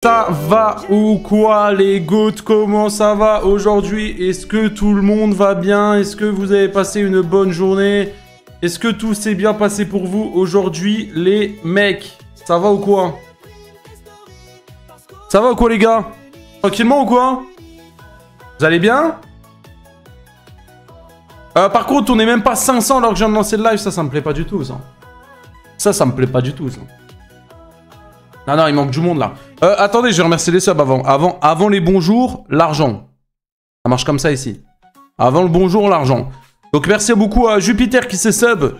Ça va ou quoi les gouttes? Comment ça va aujourd'hui? Est-ce que tout le monde va bien? Est-ce que vous avez passé une bonne journée? Est-ce que tout s'est bien passé pour vous aujourd'hui les mecs? Ça va ou quoi? Ça va ou quoi les gars? Tranquillement ou quoi? Vous allez bien? Par contre on n'est même pas 500 alors que je viens de lancer le live, ça me plaît pas du tout ça. Ça me plaît pas du tout ça. Non, il manque du monde là. Attendez, je vais remercier les subs avant. Avant les bonjours, l'argent. Ça marche comme ça ici. Avant le bonjour, l'argent. Donc merci beaucoup à Jupiter qui s'est sub.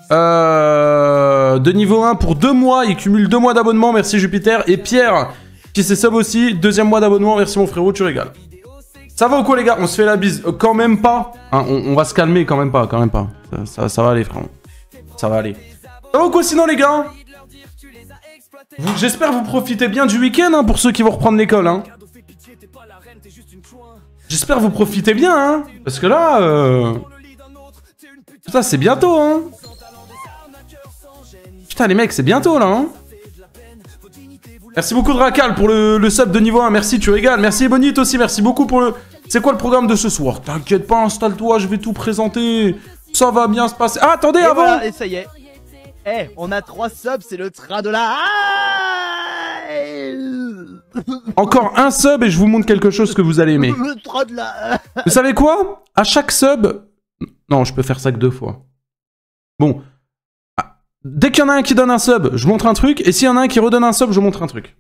De niveau 1 pour 2 mois. Il cumule 2 mois d'abonnement. Merci Jupiter. Et Pierre qui s'est sub aussi. 2e mois d'abonnement. Merci mon frérot, tu régales. Ça va ou quoi les gars? On se fait la bise. Quand même pas. Hein, on va se calmer quand même pas. Ça va aller frérot. Ça va aller. Ça va ou quoi sinon les gars? J'espère que vous profitez bien du week-end hein, pour ceux qui vont reprendre l'école. Hein. J'espère que vous profitez bien. Hein, parce que là... Putain, c'est bientôt. Hein. Putain, les mecs, c'est bientôt là. Hein. Merci beaucoup Dracal pour le sub de niveau 1. Merci, tu régales. Merci Ebonite aussi. Merci beaucoup pour le... C'est quoi le programme de ce soir? T'inquiète pas, installe-toi, je vais tout présenter. Ça va bien se passer. Ah, attendez, avant voilà, et ça y est. Eh, on a 3 subs, c'est le train de la... Encore un sub et je vous montre quelque chose que vous allez aimer. Le train de la... Vous savez quoi? À chaque sub... Non, je peux faire ça que 2 fois. Bon. Dès qu'il y en a un qui donne un sub, je montre un truc. Et s'il y en a un qui redonne un sub, je montre un truc.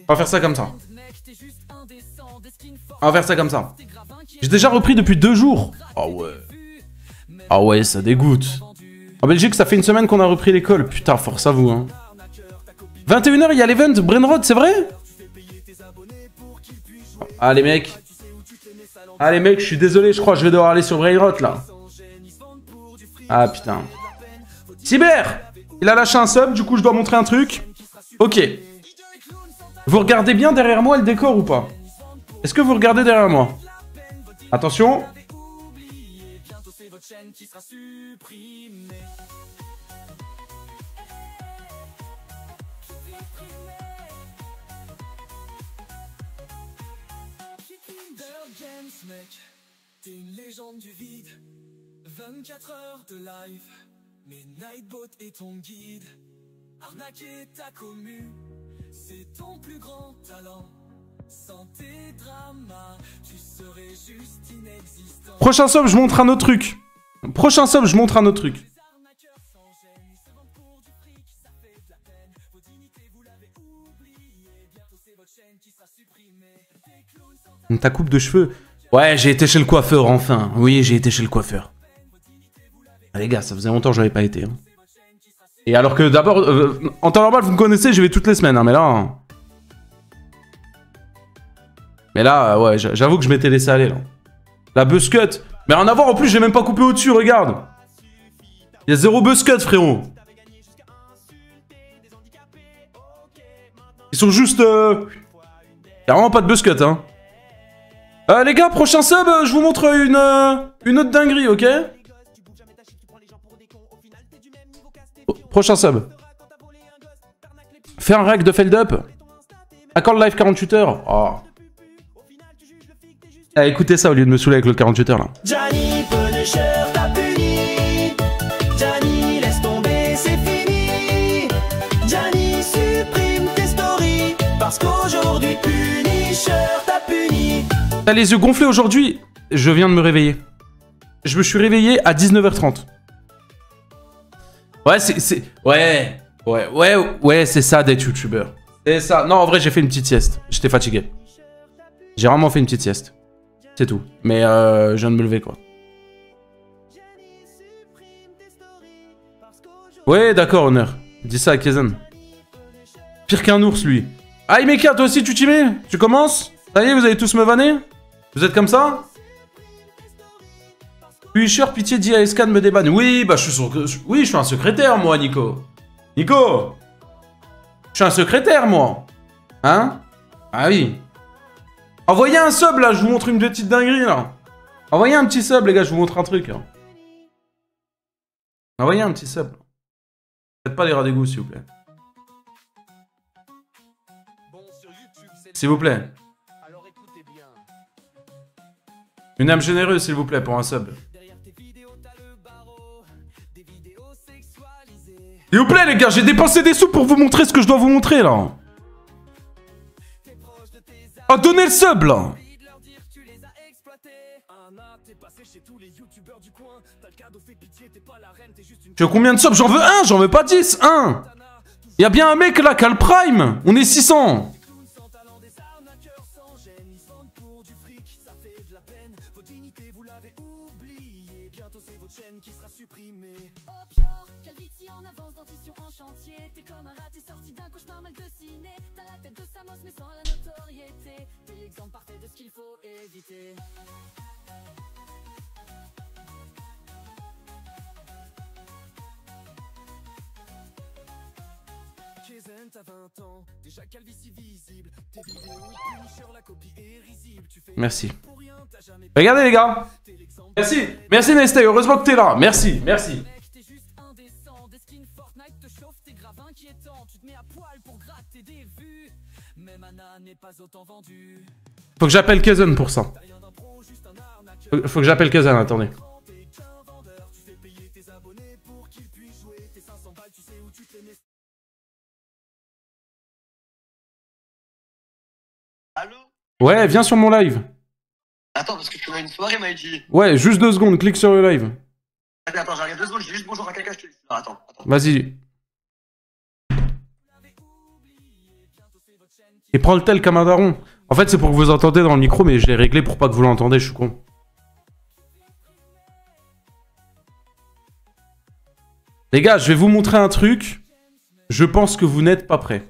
On va faire ça comme ça. On va faire ça comme ça. J'ai déjà repris depuis 2 jours. Ah ouais. Ah ouais, ça dégoûte. En Belgique, ça fait une semaine qu'on a repris l'école. Putain, force à vous, hein. 21 h, il y a l'event Brainrod, c'est vrai? Ah, les mecs. Ah, les mecs, je suis désolé, je crois que je vais devoir aller sur Brainrod, là. Ah, putain. Cyber! Il a lâché un sub, du coup, je dois montrer un truc. Ok. Vous regardez bien derrière moi le décor ou pas? Est-ce que vous regardez derrière moi? Attention. T'es une légende du vide. 24 heures de live. Mais Nightbot est ton guide. Arnaquer ta commu, c'est ton plus grand talent. Sans tes dramas, tu serais juste inexistant. Prochain sub, je montre un autre truc. Prochain sub, je montre un autre truc. Ta coupe de cheveux. Ouais, j'ai été chez le coiffeur, enfin. Oui, j'ai été chez le coiffeur. Ah, les gars, ça faisait longtemps que j'avais pas été. Hein. Et alors que d'abord, en temps normal, vous me connaissez, je vais toutes les semaines, hein, mais là... Mais là, ouais, j'avoue que je m'étais laissé aller, là. La buzz cut. Mais rien à voir, en plus, j'ai même pas coupé au-dessus, regarde. Il y a 0 buzz cut, frérot. Ils sont juste... Il y a vraiment pas de buzz cut, hein. Les gars, prochain sub, je vous montre une autre dinguerie, ok? Prochain sub. Fais un rack de feld-up. Accord live 48 heures. Oh. Ah, écoutez ça au lieu de me saouler avec le 48 heures là. Gianni Punisher t'a puni. Gianni laisse tomber, c'est fini. Gianni supprime tes stories. Parce qu'aujourd'hui Punisher t'a puni. T'as les yeux gonflés aujourd'hui? Je viens de me réveiller. Je me suis réveillé à 19h30. Ouais, Ouais, c'est ça d'être youtubeur. C'est ça. Non, en vrai, j'ai fait une petite sieste. J'étais fatigué. J'ai vraiment fait une petite sieste. C'est tout. Mais je viens de me lever, quoi. Ouais, d'accord, honneur. Dis ça à Kezen. Pire qu'un ours, lui. Ah, Imeka, toi aussi, tu t'y mets? Tu commences? Ça y est, vous allez tous me vanner? Vous êtes comme ça? Pusher, pitié, dis à Escan me débanne. Oui, bah, oui, je suis un secrétaire, moi, Nico. Nico! Je suis un secrétaire, moi. Hein? Ah oui. Envoyez un sub, là, je vous montre une petite dinguerie, là. Envoyez un petit sub, les gars, je vous montre un truc. Là. Envoyez un petit sub. Faites pas les rats d'égout, s'il vous plaît. S'il vous plaît. Alors écoutez bien. Une âme généreuse, s'il vous plaît, pour un sub. S'il vous plaît, les gars, j'ai dépensé des sous pour vous montrer ce que je dois vous montrer, là. Oh, donnez le sub, là. Tu veux combien de subs? J'en veux un, j'en veux pas 10, un. Y'a bien un mec, là, qui a le prime. On est 600. Merci. Regardez, les gars. Merci. Merci, Nesté. Heureusement que t'es là. Merci. Merci. Faut que j'appelle Kaizen pour ça. Faut que j'appelle Kaizen, attendez. Allô? Ouais, viens sur mon live. Attends, parce que tu as une soirée, m'a dit. Ouais, juste 2 secondes, clique sur le live. Attends, j'arrive 2 secondes, je dis juste bonjour à quelqu'un, je te dis. Attends. Vas-y. Et prends le tel comme un daron. En fait, c'est pour que vous entendez dans le micro, mais je l'ai réglé pour pas que vous l'entendez, je suis con. Les gars, je vais vous montrer un truc. Je pense que vous n'êtes pas prêts.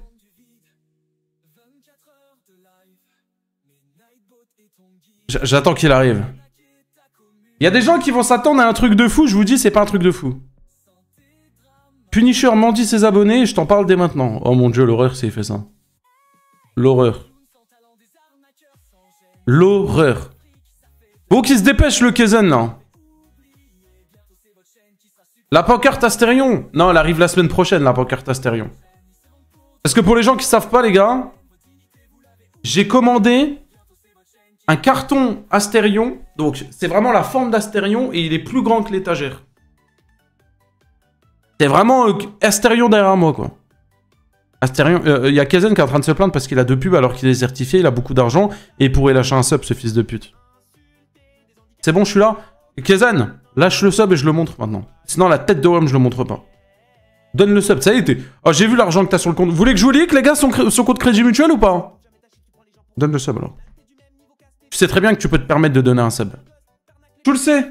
J'attends qu'il arrive. Il y a des gens qui vont s'attendre à un truc de fou, je vous dis, c'est pas un truc de fou. Punisher mendie ses abonnés, et je t'en parle dès maintenant. Oh mon dieu, l'horreur, c'est fait ça. L'horreur. L'horreur. Bon, qui se dépêche, le Kaizen, là. La pancarte Astérion. Non, elle arrive la semaine prochaine, la pancarte Astérion. Parce que pour les gens qui savent pas, les gars, j'ai commandé un carton Astérion. Donc, c'est vraiment la forme d'Astérion et il est plus grand que l'étagère. C'est vraiment Astérion derrière moi, quoi. Astérion, y a Kaizen qui est en train de se plaindre parce qu'il a 2 pubs alors qu'il est certifié, il a beaucoup d'argent et il pourrait lâcher un sub, ce fils de pute. C'est bon, je suis là. Kaizen, lâche le sub et je le montre maintenant. Sinon, la tête de Worm, je le montre pas. Donne le sub, ça y est, oh, j'ai vu l'argent que t'as sur le compte. Vous voulez que je vous leak, les gars, son compte crédit mutuel ou pas? Donne le sub alors. Tu sais très bien que tu peux te permettre de donner un sub. Tu le sais.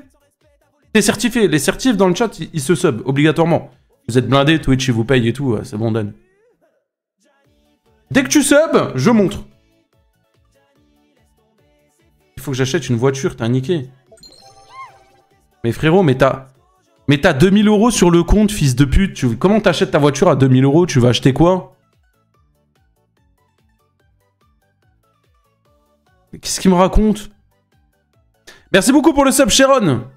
T'es certifié. Les certifs dans le chat, ils se sub obligatoirement. Vous êtes blindés, Twitch, ils vous payent et tout. C'est bon, donne. Dès que tu sub, je montre. Il faut que j'achète une voiture, t'as niqué. Mais frérot, mais t'as 2000 € sur le compte, fils de pute. Comment t'achètes ta voiture à 2000 €? Tu vas acheter quoi? Qu'est-ce qu'il me raconte? Merci beaucoup pour le sub, Sharon.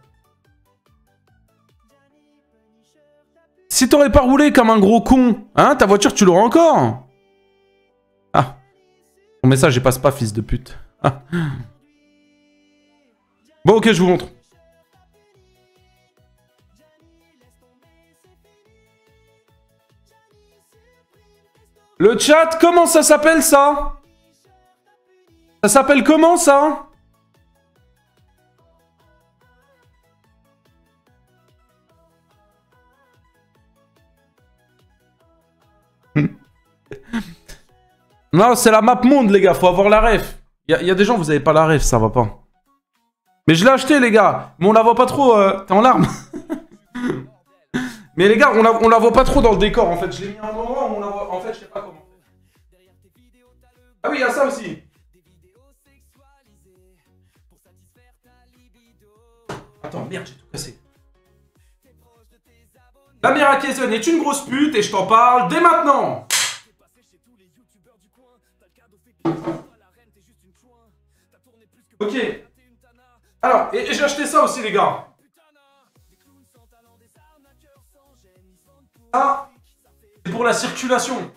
Si t'aurais pas roulé comme un gros con, hein, ta voiture, tu l'auras encore. Ah. Ton message, il passe pas, fils de pute. Ah. Bon, ok, je vous montre. Le chat, comment ça s'appelle, ça? Ça s'appelle comment, ça? Non, c'est la map monde, les gars. Faut avoir la ref. Il y a des gens, vous avez pas la ref, ça va pas. Mais je l'ai acheté, les gars. Mais on la voit pas trop. T'es en larmes. Mais les gars, on la voit pas trop dans le décor, en fait. Je l'ai mis à un endroit où on la voit. En fait, je sais pas comment. Ah oui, il y a ça aussi. Attends, merde, j'ai tout cassé. La mère Kaizen est une grosse pute et je t'en parle dès maintenant. Ok. Alors, et j'ai acheté ça aussi, les gars. Ça, c'est pour la circulation.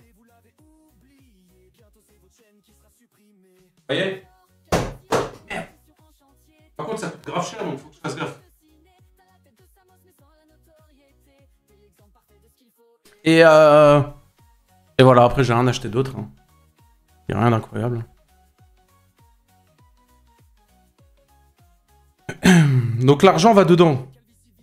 voyez? Merde. Par contre, ça coûte grave cher, donc faut que je fasse gaffe. Et voilà, après, j'ai rien acheté d'autre. Hein. Il n'y a rien d'incroyable. Donc l'argent va dedans.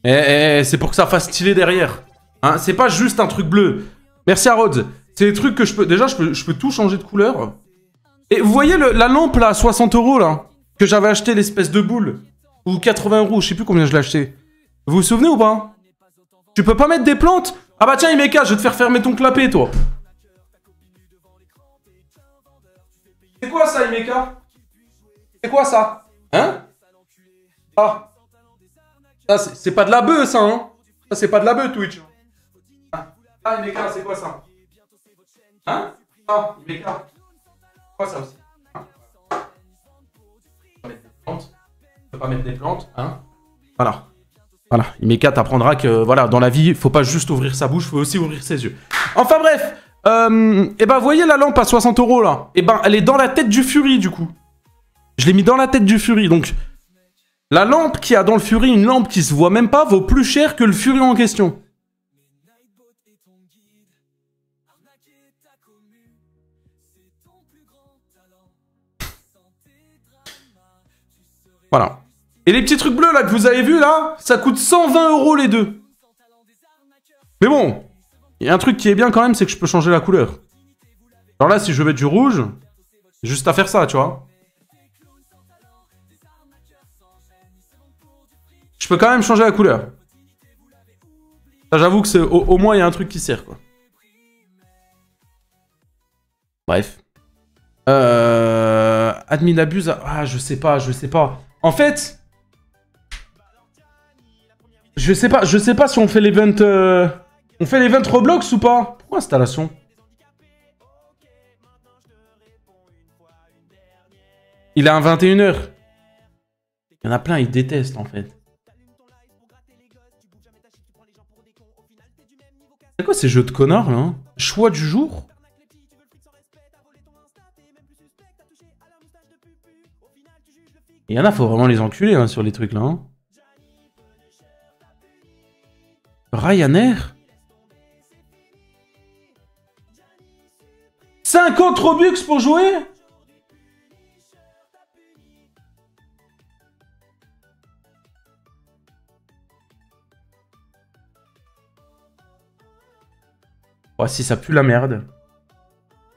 Et c'est pour que ça fasse stylé derrière. Hein, c'est pas juste un truc bleu. Merci à Rhodes. C'est des trucs que je peux... Déjà, je peux tout changer de couleur. Et vous voyez la lampe là, 60 € là, que j'avais acheté, l'espèce de boule. Ou 80 €, je sais plus combien je l'ai acheté. Vous vous souvenez ou pas? Tu peux pas mettre des plantes? Ah bah tiens, Imeka, je vais te faire fermer ton clapet, toi. C'est quoi ça, Imeka? C'est quoi ça? Hein? Ah. Ça, c'est pas de la bœuf, ça, hein? Ça, c'est pas de la bœuf, Twitch. Ah, Imeka, c'est quoi ça? Hein? Ah, Imeka. C'est quoi ça aussi? Hein? On peut pas mettre des plantes, hein? Voilà. Voilà, Imeka t'apprendra que, voilà, dans la vie, faut pas juste ouvrir sa bouche, faut aussi ouvrir ses yeux. Enfin bref, et ben, voyez la lampe à 60 € là? Et ben, elle est dans la tête du Fury, du coup. Je l'ai mis dans la tête du Fury, donc... La lampe qu'il y a dans le Fury, une lampe qui se voit même pas, vaut plus cher que le Fury en question. Voilà. Et les petits trucs bleus là que vous avez vus là, ça coûte 120 € les deux. Mais bon, il y a un truc qui est bien quand même, c'est que je peux changer la couleur. Alors là, si je veux mettre du rouge, juste à faire ça, tu vois. Je peux quand même changer la couleur. Ça, j'avoue que c'est au moins il y a un truc qui sert, quoi. Bref. Admin abuse. Ah, je sais pas. En fait, je sais pas si on fait l'event. On fait l'event Roblox ou pas? Pourquoi installation? Il est à 21 h. Il y en a plein, ils détestent en fait. C'est quoi ces jeux de connards là? Choix du jour? Il y en a, faut vraiment les enculer hein, sur les trucs là. Hein. Ryanair? 50 Robux pour jouer? Oh, si ça pue la merde.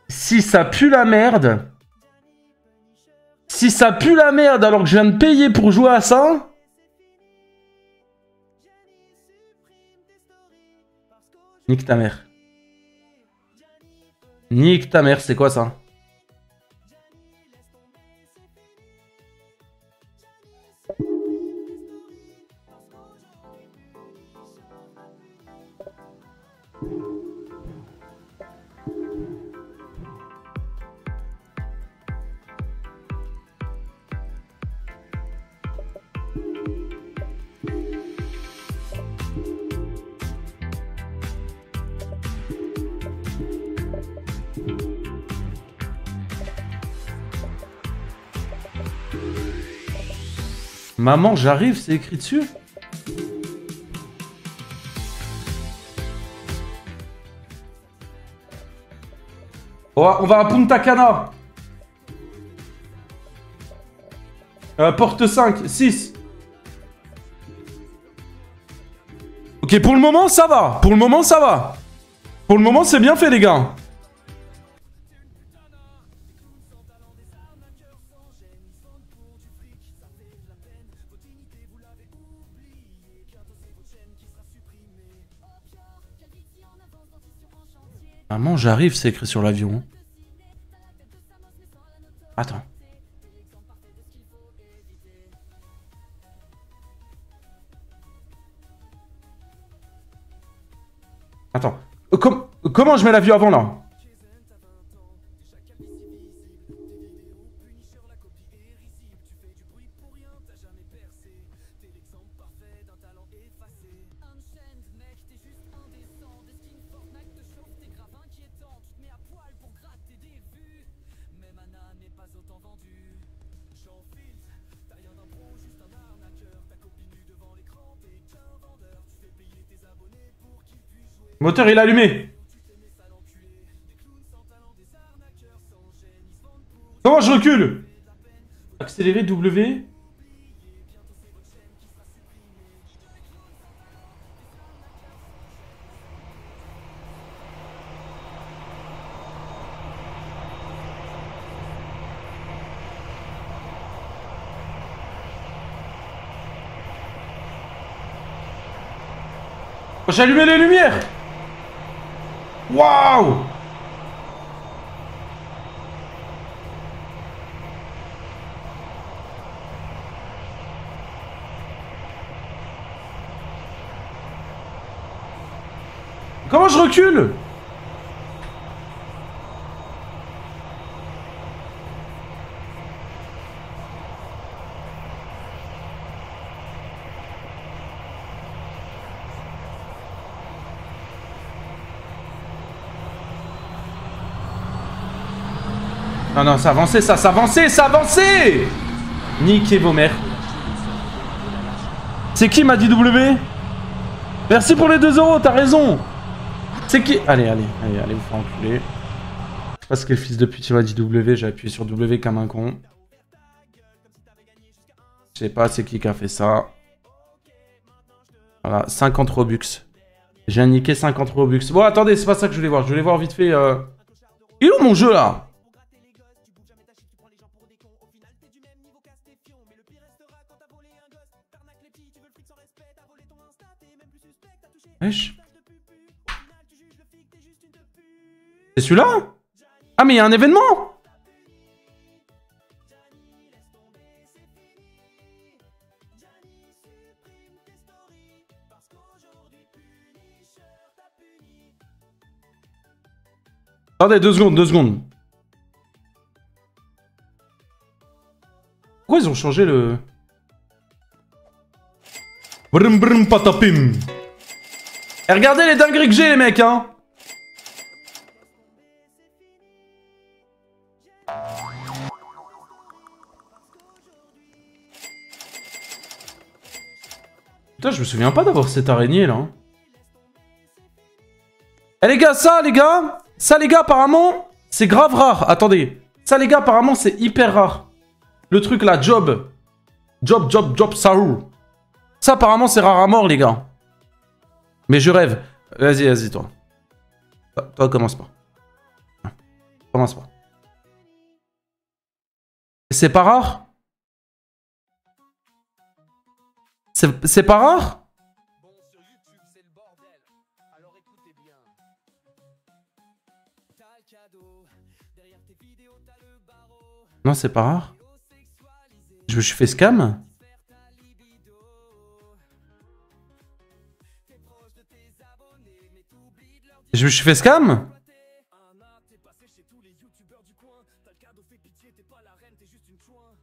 Si ça pue la merde. Si ça pue la merde alors que je viens de payer pour jouer à ça. Nique ta mère. Nique ta mère, c'est quoi ça? Maman, j'arrive, c'est écrit dessus. On va à Punta Cana. Porte 5, 6. Ok, pour le moment, ça va. Pour le moment, ça va. Pour le moment, c'est bien fait, les gars. Maman, j'arrive, c'est écrit sur l'avion. Attends. Attends. Comment je mets l'avion avant, là? Le moteur, il est allumé. Comment je recule? Accélérer W. J'ai allumé les lumières. Waouh! Comment je recule? Non, non, ça avançait, ça avançait, ça avançait! Niquez vos mères. C'est qui m'a dit W? Merci pour les 2 euros, t'as raison. C'est qui? Allez, vous faire enculer. Je sais pas ce que le fils de pute il m'a dit W, j'ai appuyé sur W comme un con. Je sais pas c'est qui a fait ça. Voilà, 50 Robux. J'ai niqué 50 Robux. Bon, attendez, c'est pas ça que je voulais voir. Je voulais voir vite fait... Il est où mon jeu, là? Wesh. C'est celui-là? Ah, mais il y a un événement! Attendez, 2 secondes, 2 secondes. Pourquoi ils ont changé le... Brum brum patapim. Et regardez les dingueries que j'ai, les mecs, hein. Putain, je me souviens pas d'avoir cette araignée, là. Eh, les gars, ça, les gars, apparemment, c'est grave rare. Attendez. Ça, les gars, apparemment, c'est hyper rare. Le truc, là, job, Saoul. Ça, apparemment, c'est rare à mort, les gars. Mais je rêve. Vas-y, toi. Toi, commence pas. Commence pas. C'est pas rare? C'est pas rare? Bon, sur YouTube, c'est le bordel. Alors écoutez bien. T'as le cadeau. Derrière tes vidéos, t'as le barreau. Non, c'est pas rare. Je me suis fait scam? Je me suis fait scam?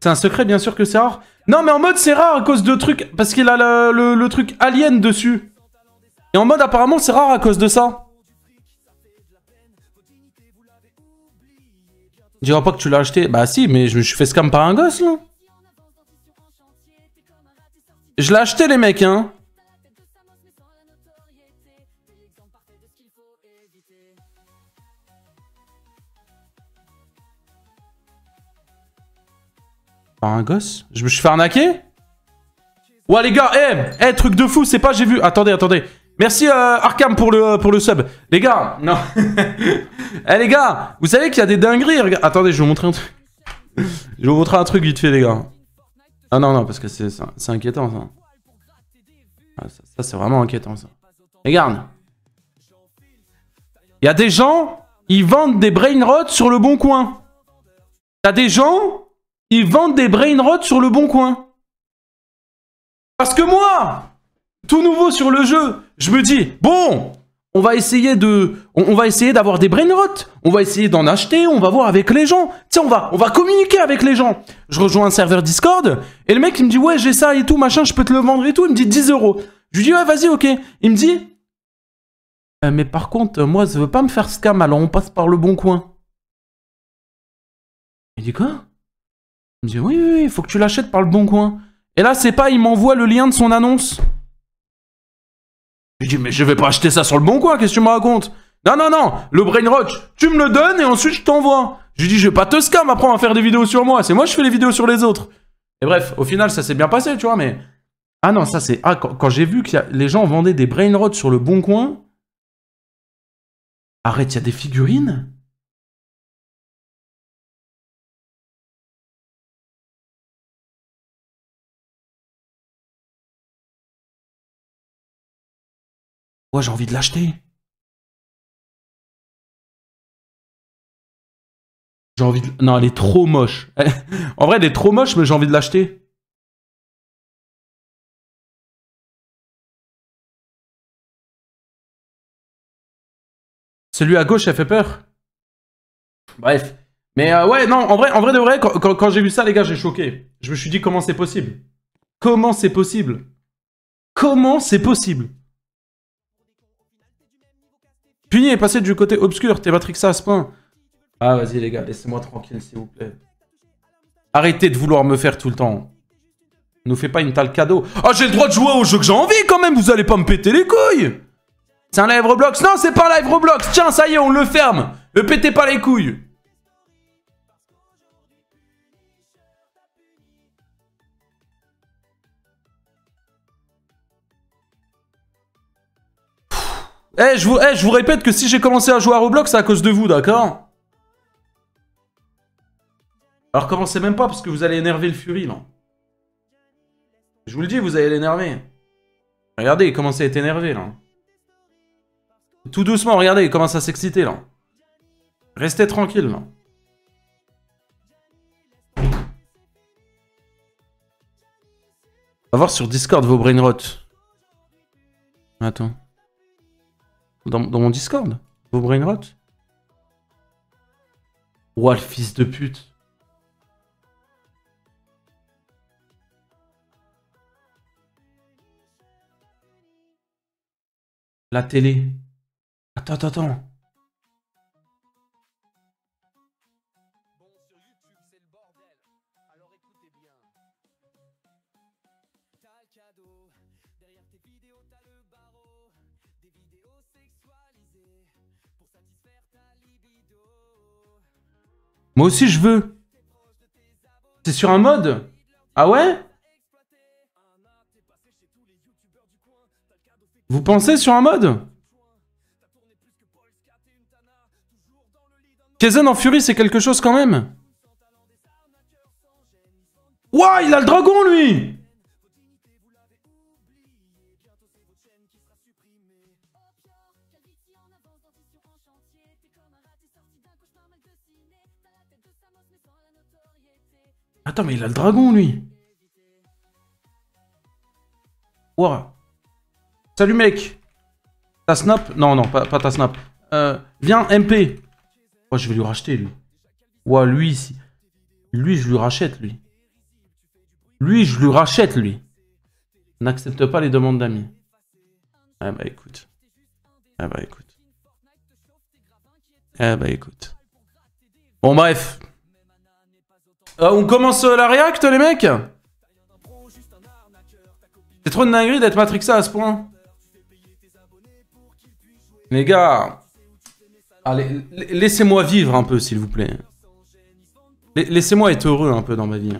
C'est un secret, bien sûr que c'est rare. Non, mais en mode, c'est rare à cause de trucs... Parce qu'il a le truc alien dessus. Et en mode, apparemment, c'est rare à cause de ça. Tu diras pas que tu l'as acheté. Bah si, mais je me suis fait scam par un gosse, là. Je l'ai acheté, les mecs, hein. Par un gosse? Je me suis fait arnaquer? Ouais, les gars, truc de fou, c'est pas j'ai vu. Attendez. Merci Arkham pour le sub. Les gars, non. Les gars, vous savez qu'il y a des dingueries. Attendez, je vais vous montrer un truc. Je vais vous montrer un truc vite fait, les gars. Ah non, parce que c'est inquiétant, ça. Ah, ça c'est vraiment inquiétant, ça. Regarde. Il y a des gens, ils vendent des brainrots sur le bon coin. T'as des gens... Ils vendent des brainrots sur le bon coin. Parce que moi, tout nouveau sur le jeu, je me dis, bon, on va essayer d'avoir des brainrots. On va essayer d'en acheter, on va voir avec les gens. Tiens, on va communiquer avec les gens. Je rejoins un serveur Discord, et le mec, il me dit, ouais, j'ai ça et tout, machin, je peux te le vendre et tout. Il me dit 10 euros. Je lui dis, ouais, vas-y, ok. Il me dit, mais par contre, moi, je veux pas me faire scam, alors on passe par le bon coin. Il dit quoi? Il me dit, oui, il faut que tu l'achètes par le bon coin. Et là, c'est pas, il m'envoie le lien de son annonce. Je lui dis, mais je vais pas acheter ça sur le bon coin, qu'est-ce que tu me racontes? Non, non, non, le brain rot, tu me le donnes et ensuite je t'envoie. Je lui dis, je vais pas te scam après on va faire des vidéos sur moi, c'est moi je fais les vidéos sur les autres. Et bref, au final ça s'est bien passé, tu vois, mais... Ah non, ça c'est... Ah, quand j'ai vu que les gens vendaient des brain rot sur le bon coin... Arrête, il y a des figurines? Ouais, j'ai envie de l'acheter. J'ai envie de... Non, elle est trop moche. En vrai, elle est trop moche, mais j'ai envie de l'acheter. Celui à gauche, elle fait peur. Bref. Mais ouais, non, en vrai de vrai, quand j'ai vu ça, les gars, j'ai choqué. Je me suis dit, comment c'est possible? Comment c'est possible? Comment c'est possible? Puni est passé du côté obscur, t'es matrixé à ce point. Ah, vas-y, les gars, laissez-moi tranquille, s'il vous plaît. Arrêtez de vouloir me faire tout le temps. Ne nous fais pas une tale cadeau. Oh, j'ai le droit de jouer au jeu que j'ai envie quand même, vous allez pas me péter les couilles. C'est un live Roblox? Non, c'est pas un live Roblox. Tiens, ça y est, on le ferme. Ne pétez pas les couilles. Je vous répète que si j'ai commencé à jouer à Roblox, c'est à cause de vous, d'accord? Alors commencez même pas parce que vous allez énerver le Fury, là. Je vous le dis, vous allez l'énerver. Regardez, il commence à être énervé, là. Tout doucement, regardez, il commence à s'exciter, là. Restez tranquille, là. On va voir sur Discord vos brainrot. Attends. Dans mon Discord? Vos brainrot? Ouah, le fils de pute. La télé. Attends. Moi aussi je veux. C'est sur un mode? Ah ouais? Vous pensez sur un mode? Kaizen en Fury, c'est quelque chose quand même. Ouah, il a le dragon, lui! Attends, mais il a le dragon, lui. Ouah. Salut, mec. Ta snap? Non, pas ta snap. Viens, MP. Oh, je vais lui racheter, lui. Ouah, lui, ici. Lui, je lui rachète, lui. Lui, je lui rachète, lui. N'accepte pas les demandes d'amis. Ah bah, écoute. Bon, bref. On commence la react, les mecs? C'est trop une dinguerie d'être matrixé à ce point. Les gars, allez, laissez-moi vivre un peu, s'il vous plaît. Laissez-moi être heureux un peu dans ma vie.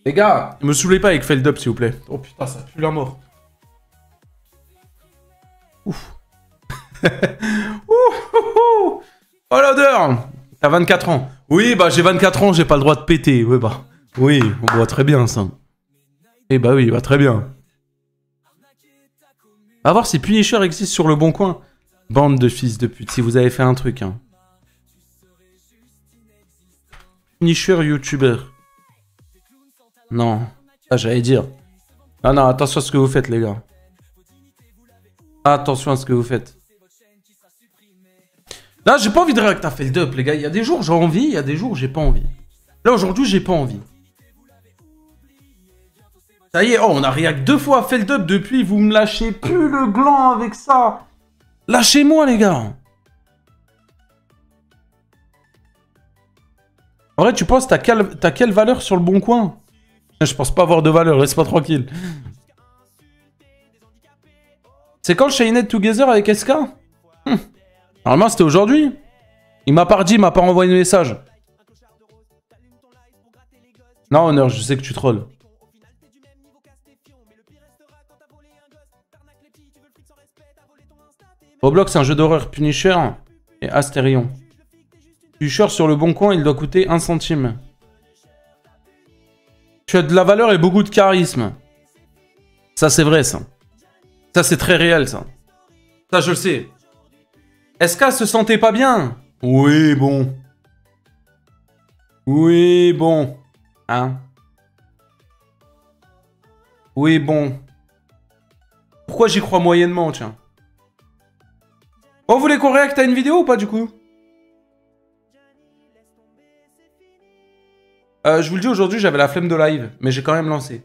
Les gars, me saoulez pas avec Feld Up, s'il vous plaît. Oh putain, ça pue la mort. Ouf. Oh l'odeur. T'as 24 ans. Oui, bah j'ai 24 ans, j'ai pas le droit de péter. Oui, bah. Oui, on voit très bien ça. Eh bah oui, bah très bien. Va voir si Punisher existe sur le bon coin. Bande de fils de pute, si vous avez fait un truc. Hein. Punisher YouTuber. Non. Ah, j'allais dire. Non, attention à ce que vous faites, les gars. Attention à ce que vous faites. Là, j'ai pas envie de réacter à Feld Up, les gars. Il y a des jours j'ai envie, il y a des jours j'ai pas envie. Là, aujourd'hui, j'ai pas envie. Ça y est, oh, on a react 2 fois à Feld Up depuis. Vous me lâchez plus le gland avec ça. Lâchez-moi, les gars. En vrai, tu penses, t'as quelle valeur sur le bon coin? Je pense pas avoir de valeur, laisse-moi tranquille. C'est quand le Shined Together avec SK? Normalement, c'était aujourd'hui. Il m'a pas dit, il m'a pas envoyé de message. Non, Honor, je sais que tu trolls. Roblox, c'est un jeu d'horreur. Punisher et Astérion. Punisher sur le bon coin, il doit coûter 1 centime. Tu as de la valeur et beaucoup de charisme. Ça, c'est vrai, ça. Ça, c'est très réel, ça. Ça, je le sais. Est-ce qu'elle se sentait pas bien? Oui, bon. Oui, bon. Hein? Oui, bon. Pourquoi j'y crois moyennement, tiens? Oh, vous voulez qu'on réacte à une vidéo ou pas, du coup? Je vous le dis, aujourd'hui, j'avais la flemme de live, mais j'ai quand même lancé.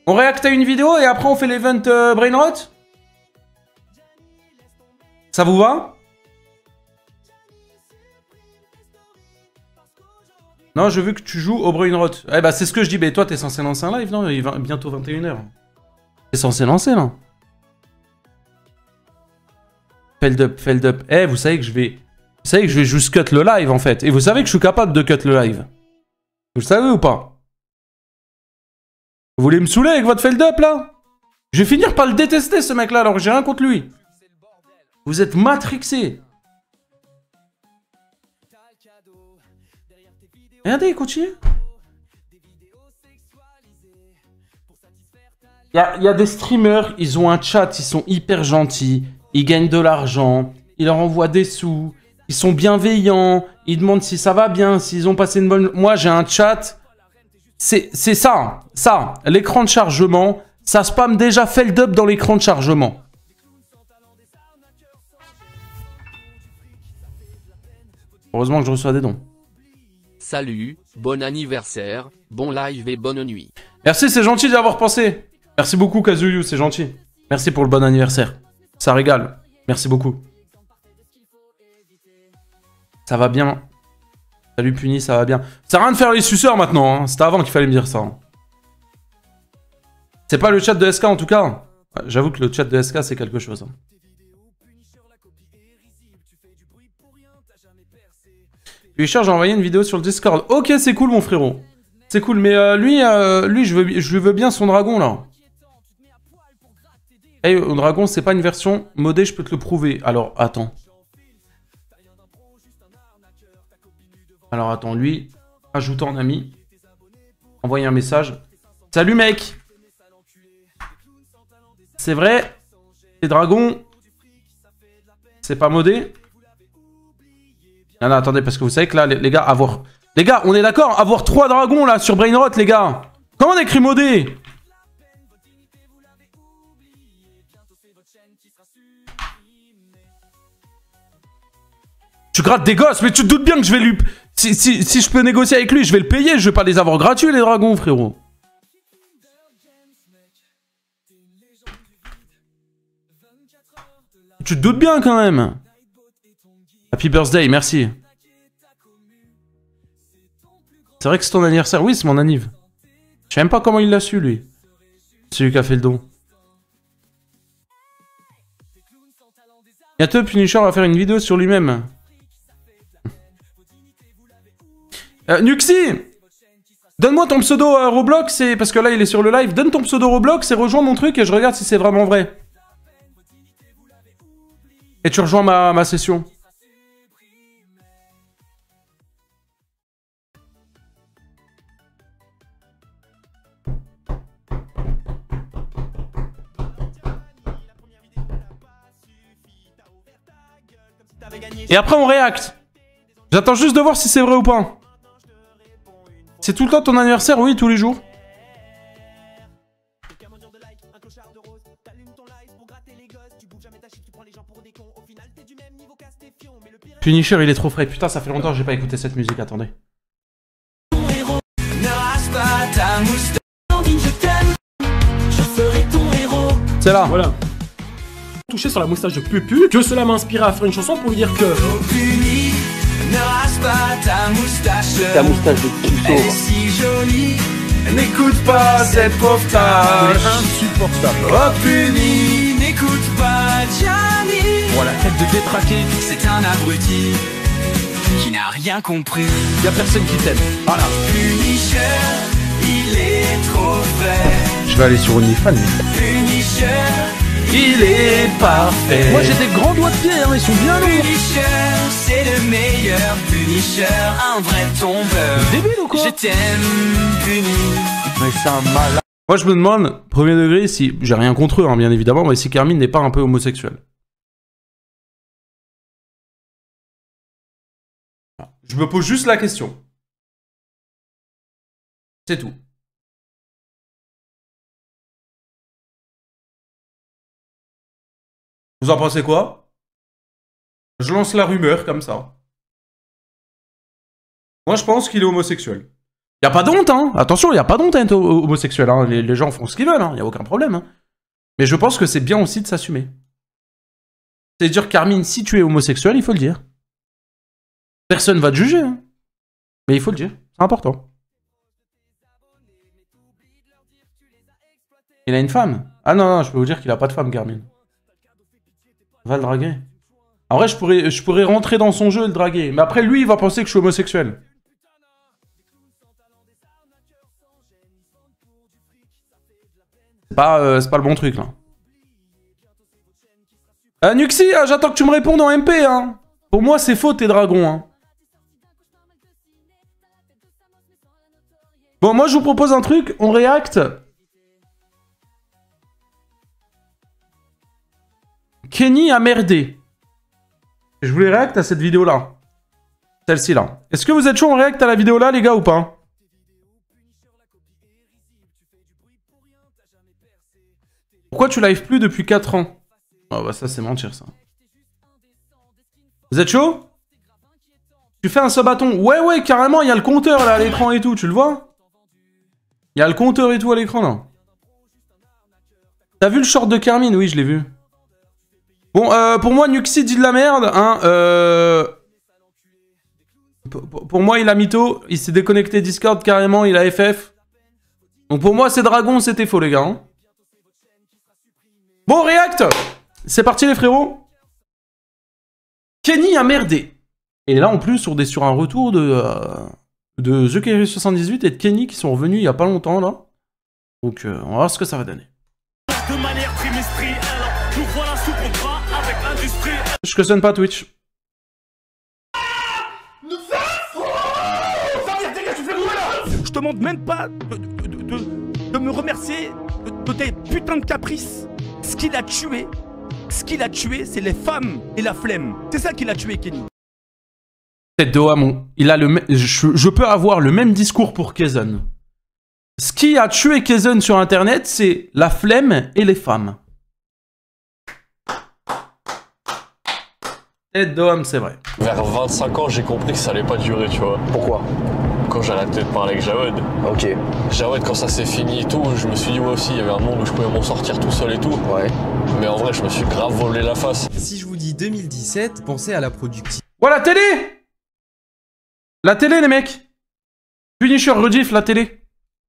On réacte à une vidéo et après on fait l'event Brainrot? Ça vous va? Non, je veux que tu joues au Brainrot. Eh bah c'est ce que je dis, mais toi t'es censé lancer un live, non? Il est bientôt 21 h. T'es censé lancer, là. Feld up. Eh, vous savez que je vais... Vous savez que je vais juste cut le live, en fait. Et vous savez que je suis capable de cut le live. Vous le savez ou pas? Vous voulez me saouler avec votre feld up, là? Je vais finir par le détester, ce mec-là, alors que j'ai rien contre lui. Vous êtes matrixé. Regardez, continue. Il y a des streamers, ils ont un chat, ils sont hyper gentils. Ils gagnent de l'argent. Ils leur envoient des sous. Ils sont bienveillants. Ils demandent si ça va bien, s'ils ont passé une bonne... Moi, j'ai un chat. C'est ça. Ça. L'écran de chargement. Ça spam déjà feld up dans l'écran de chargement. Heureusement que je reçois des dons. Salut, bon anniversaire, bon live et bonne nuit. Merci, c'est gentil d'y avoir pensé. Merci beaucoup, Kazuyu, c'est gentil. Merci pour le bon anniversaire. Ça régale. Merci beaucoup. Ça va bien. Salut Puni, ça va bien. Ça sert à rien de faire les suceurs maintenant. Hein. C'était avant qu'il fallait me dire ça. Hein. C'est pas le chat de SK en tout cas. J'avoue que le chat de SK c'est quelque chose. Hein. Punisher, j'ai envoyé une vidéo sur le Discord. Ok, c'est cool mon frérot. C'est cool, mais lui, je veux bien son dragon là. Hey, au dragon, c'est pas une version modée, je peux te le prouver. Alors, attends. Alors, attends, lui, ajoute en ami. Envoyer un message. Salut, mec. C'est vrai, les dragons, c'est pas modé. Non, non, attendez, parce que vous savez que là, les gars, avoir... Les gars, on est d'accord, avoir 3 dragons, là, sur Brainrot, les gars. Comment on écrit modé? Tu grattes des gosses, mais tu te doutes bien que je vais lui... Si je peux négocier avec lui, je vais le payer. Je vais pas les avoir gratuits, les dragons, frérot. Tu te doutes bien, quand même. Happy birthday, merci. C'est vrai que c'est ton anniversaire. Oui, c'est mon anniv. Je sais même pas comment il l'a su, lui. C'est lui qui a fait le don. Bientôt, Punisher va faire une vidéo sur lui-même. Nuxi, donne-moi ton pseudo Roblox, parce que là il est sur le live. Donne ton pseudo Roblox et rejoins mon truc et je regarde si c'est vraiment vrai. Et tu rejoins ma session. Et après on réacte. J'attends juste de voir si c'est vrai ou pas. C'est tout le temps ton anniversaire? Oui, tous les jours. Punisher, il est trop frais. Putain, ça fait longtemps que j'ai pas écouté cette musique. Attendez. C'est là. Voilà. touché sur la moustache de Pupu, que cela m'a inspiré à faire une chanson pour lui dire que... Puni, ne rase pas ta moustache. Ta moustache de Elle est puceau. si jolie. N'écoute pas cette pauvre tâche. Insupportable. Oh puni, n'écoute pas Gianni. Voilà, tête de détraqué, C'est un abruti qui n'a rien compris. y'a personne qui t'aime. Voilà. Punisher, il est trop vrai. Je vais aller sur OnlyFans. Punisher, Il est parfait. Moi j'ai des grands doigts de pied, hein, ils sont bien lourds. Punisher, c'est le meilleur. Punisher, un vrai tombeur. Débile ou quoi? Je t'aime, Puni. Mais c'est un malade. Moi, je me demande, premier degré, si... J'ai rien contre eux, hein, bien évidemment, mais si Carmine n'est pas un peu homosexuel. Je me pose juste la question. C'est tout. Vous en pensez quoi? Je lance la rumeur comme ça. Moi, je pense qu'il est homosexuel. Y a pas d'honte, hein. Attention, y a pas d'honte à être homosexuel, hein. Les gens font ce qu'ils veulent, hein. Y a aucun problème, hein. Mais je pense que c'est bien aussi de s'assumer. C'est-à-dire, Carmine, si tu es homosexuel, il faut le dire. Personne va te juger, hein. Mais il faut le dire. C'est important. Il a une femme. Ah non, non, je peux vous dire qu'il a pas de femme, Carmine. Va le draguer. En vrai, je pourrais rentrer dans son jeu et le draguer. Mais après, lui, il va penser que je suis homosexuel. C'est pas le bon truc, là. Nuxi, j'attends que tu me répondes en MP, hein. Pour moi, c'est faux, tes dragons, hein. Bon, moi, je vous propose un truc. On réacte. Kenny a merdé. Je voulais réacte à cette vidéo-là. Celle-ci, là. Est-ce que vous êtes chaud en réacte à la vidéo-là, les gars, ou pas? Pourquoi tu live plus depuis 4 ans? Oh bah ça c'est mentir ça. Vous êtes chaud? Tu fais un sub-bâton? Ouais ouais carrément, il y a le compteur là à l'écran et tout, tu le vois? Il y a le compteur et tout à l'écran là. T'as vu le short de Carmine? Oui je l'ai vu. Bon pour moi Nuxi dit de la merde hein. Pour moi il a mytho, il s'est déconnecté Discord carrément, il a FF. Donc pour moi c'est Dragon, c'était faux les gars hein. Bon, react. C'est parti les frérots. Kenny a merdé. Et là en plus on est sur un retour de TheKerry78 et de Kenny qui sont revenus il y a pas longtemps là. Donc on va voir ce que ça va donner. De manière trimestrielle, nous voilà sous contrat avec l'industrie. Je cautionne pas Twitch. Je te demande même pas de me remercier de tes putains de caprices. Ce qu'il a tué, c'est les femmes et la flemme. C'est ça qu'il a tué, Kenny. Tête de Hamon. Il a je peux avoir le même discours pour Kaizen. Ce qui a tué Kaizen sur internet, c'est la flemme et les femmes. Tête de Ham, c'est vrai. Vers 25 ans, j'ai compris que ça allait pas durer, tu vois. Pourquoi? Quand j'ai arrêté de parler avec Jawed. Ok. Jawed, quand ça s'est fini et tout, je me suis dit, ouais, aussi, il y avait un monde où je pouvais m'en sortir tout seul et tout. Ouais. Mais en vrai, je me suis grave volé la face. Si je vous dis 2017, pensez à la productivité. Oh la télé! La télé les mecs! Punisher rediff la télé.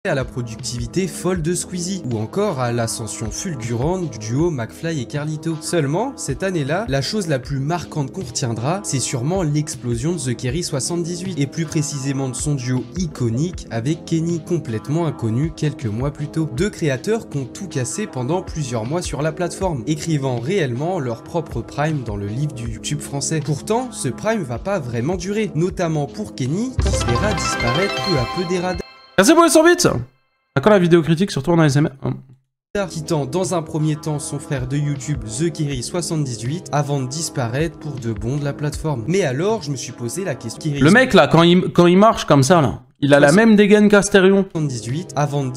À la productivité folle de Squeezie, ou encore à l'ascension fulgurante du duo McFly et Carlito. Seulement, cette année-là, la chose la plus marquante qu'on retiendra, c'est sûrement l'explosion de TheKerry78, et plus précisément de son duo iconique avec Kenny, complètement inconnu quelques mois plus tôt. Deux créateurs qui ont tout cassé pendant plusieurs mois sur la plateforme, écrivant réellement leur propre prime dans le livre du YouTube français. Pourtant, ce prime va pas vraiment durer, notamment pour Kenny, qui se verra disparaître peu à peu des radars. Merci pour les 100 bits. À quand la vidéo critique, surtout en ASMR Quittant dans un premier temps son frère de YouTube TheKerry78 avant de disparaître pour de bon de la plateforme. Mais alors je me suis posé la question. Le mec là, quand il marche comme ça là, il a la même dégaine qu'Astérion. 78 avant de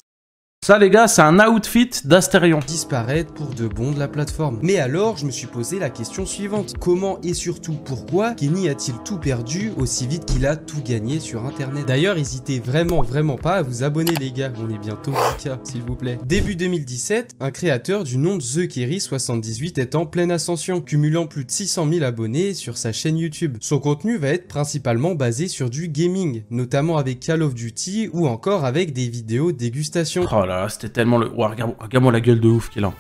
Ça, les gars, c'est un outfit d'Astérion. Disparaître pour de bon de la plateforme. Mais alors, je me suis posé la question suivante. Comment et surtout pourquoi Kenny a-t-il tout perdu aussi vite qu'il a tout gagné sur internet? D'ailleurs, n'hésitez vraiment pas à vous abonner les gars, on est bientôt 10K s'il vous plaît. Début 2017, un créateur du nom de TheKerry78 est en pleine ascension, cumulant plus de 600 000 abonnés sur sa chaîne YouTube. Son contenu va être principalement basé sur du gaming, notamment avec Call of Duty ou encore avec des vidéos dégustation. Oh là là, c'était tellement le... Oh, regarde-moi la gueule de ouf qu'il a.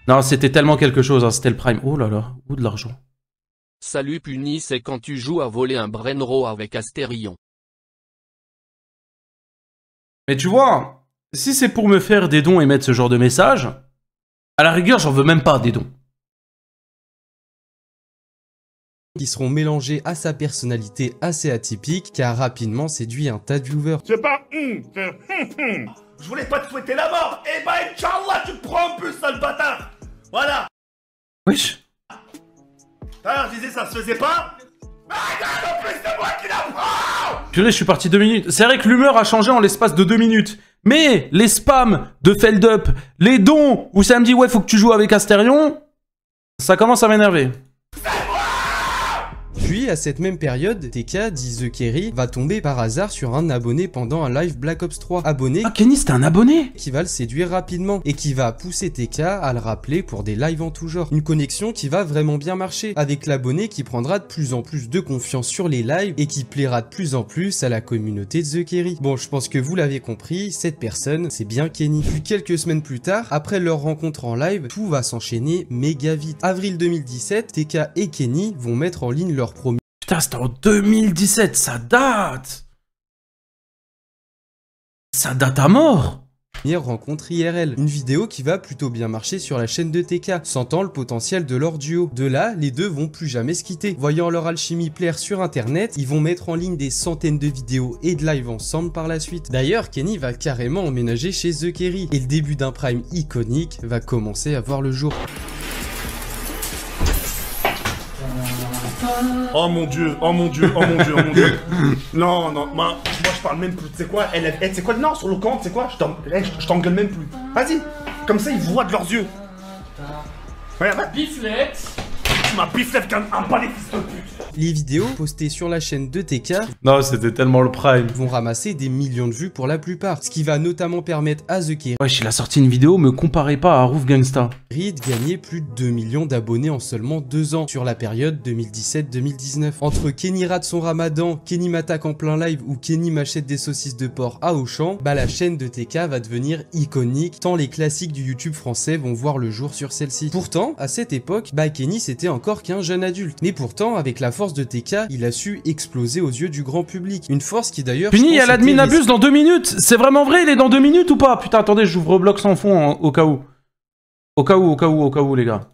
Non, c'était tellement quelque chose, hein, c'était le prime. Oh là là, où de l'argent. Salut Puni, c'est quand tu joues à voler un Brainrow avec Astérion. Mais tu vois, si c'est pour me faire des dons et mettre ce genre de message, à la rigueur, j'en veux même pas des dons. Qui seront mélangés à sa personnalité assez atypique, qui a rapidement séduit un tas de viewers. C'est pas c'est Je voulais pas te souhaiter la mort. Eh ben, Inch'Allah, tu te prends un peu, sale bâtard. Voilà. Wesh. Alors, je disais, ça se faisait pas. Mais regarde, en plus, c'est moi qui l'apprends. Purée, je suis parti 2 minutes. C'est vrai que l'humeur a changé en l'espace de 2 minutes. Mais les spams de Feldup, les dons où ça me dit ouais, faut que tu joues avec Astérion, ça commence à m'énerver. Puis, à cette même période, TK, dit TheKerry, va tomber par hasard sur un abonné pendant un live Black Ops 3. Abonné Ah, Kenny, c'était un abonné qui va le séduire rapidement et qui va pousser TK à le rappeler pour des lives en tout genre. Une connexion qui va vraiment bien marcher, avec l'abonné qui prendra de plus en plus de confiance sur les lives et qui plaira de plus en plus à la communauté de TheKerry. Bon, je pense que vous l'avez compris, cette personne, c'est bien Kenny. Puis quelques semaines plus tard, après leur rencontre en live, tout va s'enchaîner méga vite. Avril 2017, TK et Kenny vont mettre en ligne leur premier... Putain, c'était en 2017, ça date. Ça date à mort. Rencontre IRL, une vidéo qui va plutôt bien marcher sur la chaîne de TK, sentant le potentiel de leur duo. De là, les deux vont plus jamais se quitter. Voyant leur alchimie plaire sur internet, ils vont mettre en ligne des centaines de vidéos et de lives ensemble par la suite. D'ailleurs, Kenny va carrément emménager chez TheKerry, et le début d'un prime iconique va commencer à voir le jour. Oh mon dieu, oh mon dieu, oh mon dieu, oh mon dieu. Non, non, moi je parle même plus. Tu sais quoi, c'est quoi? Non, sur le compte, c'est quoi? Je t'engueule même plus. Vas-y, comme ça ils voient de leurs yeux. Regarde, biflette. Tu m'as biflette comme un palais fils de pute. Les vidéos postées sur la chaîne de TK non, c'était tellement le prime. Vont ramasser des millions de vues pour la plupart, ce qui va notamment permettre à TheKerry Wesh, il a sorti une vidéo, me comparez pas à Roof Gangsta. de gagner plus de 2 millions d'abonnés en seulement 2 ans, sur la période 2017-2019. Entre Kenny rate son ramadan, Kenny m'attaque en plein live ou Kenny m'achète des saucisses de porc à Auchan, bah la chaîne de TK va devenir iconique, tant les classiques du YouTube français vont voir le jour sur celle-ci. Pourtant, à cette époque, bah Kenny c'était encore qu'un jeune adulte. Mais pourtant, avec la force de TK, il a su exploser aux yeux du grand public. Une force qui d'ailleurs... Puni, il y a l'admin abuse dans 2 minutes. C'est vraiment vrai, il est dans 2 minutes ou pas? Putain, attendez, j'ouvre bloc sans fond hein, au cas où. Au cas où, les gars.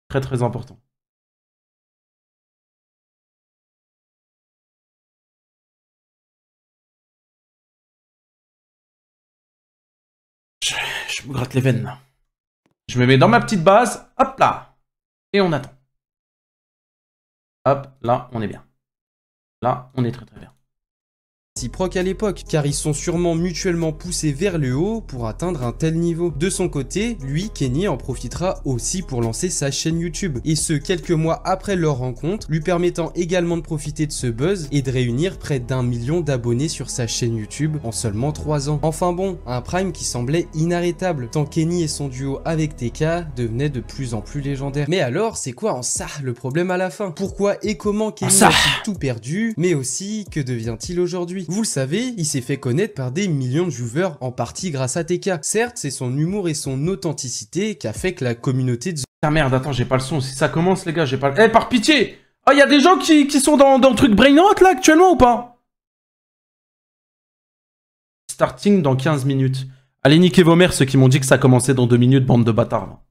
Très très important. Je me gratte les veines là. Je me mets dans ma petite base, hop là. Et on attend. Hop, là, on est bien. Là, on est très très bien. Réciproque à l'époque, car ils sont sûrement mutuellement poussés vers le haut pour atteindre un tel niveau. De son côté, lui, Kenny, en profitera aussi pour lancer sa chaîne YouTube, et ce quelques mois après leur rencontre, lui permettant également de profiter de ce buzz et de réunir près d'1 million d'abonnés sur sa chaîne YouTube en seulement 3 ans. Enfin bon, un prime qui semblait inarrêtable, tant Kenny et son duo avec TK devenaient de plus en plus légendaires. Mais alors, c'est quoi en ça le problème à la fin? Pourquoi et comment Kenny a-t-il tout perdu? Mais aussi, que devient-il aujourd'hui? Vous le savez, il s'est fait connaître par des millions de viewers, en partie grâce à TK. Certes, c'est son humour et son authenticité qui a fait que la communauté de... Ah merde, attends, j'ai pas le son. Si ça commence, les gars, j'ai pas le... Eh, par pitié! Ah, il y a des gens qui sont dans le truc Brainrot, là, actuellement, ou pas? Starting dans 15 minutes. Allez, niquez vos mères, ceux qui m'ont dit que ça commençait dans 2 minutes, bande de bâtards.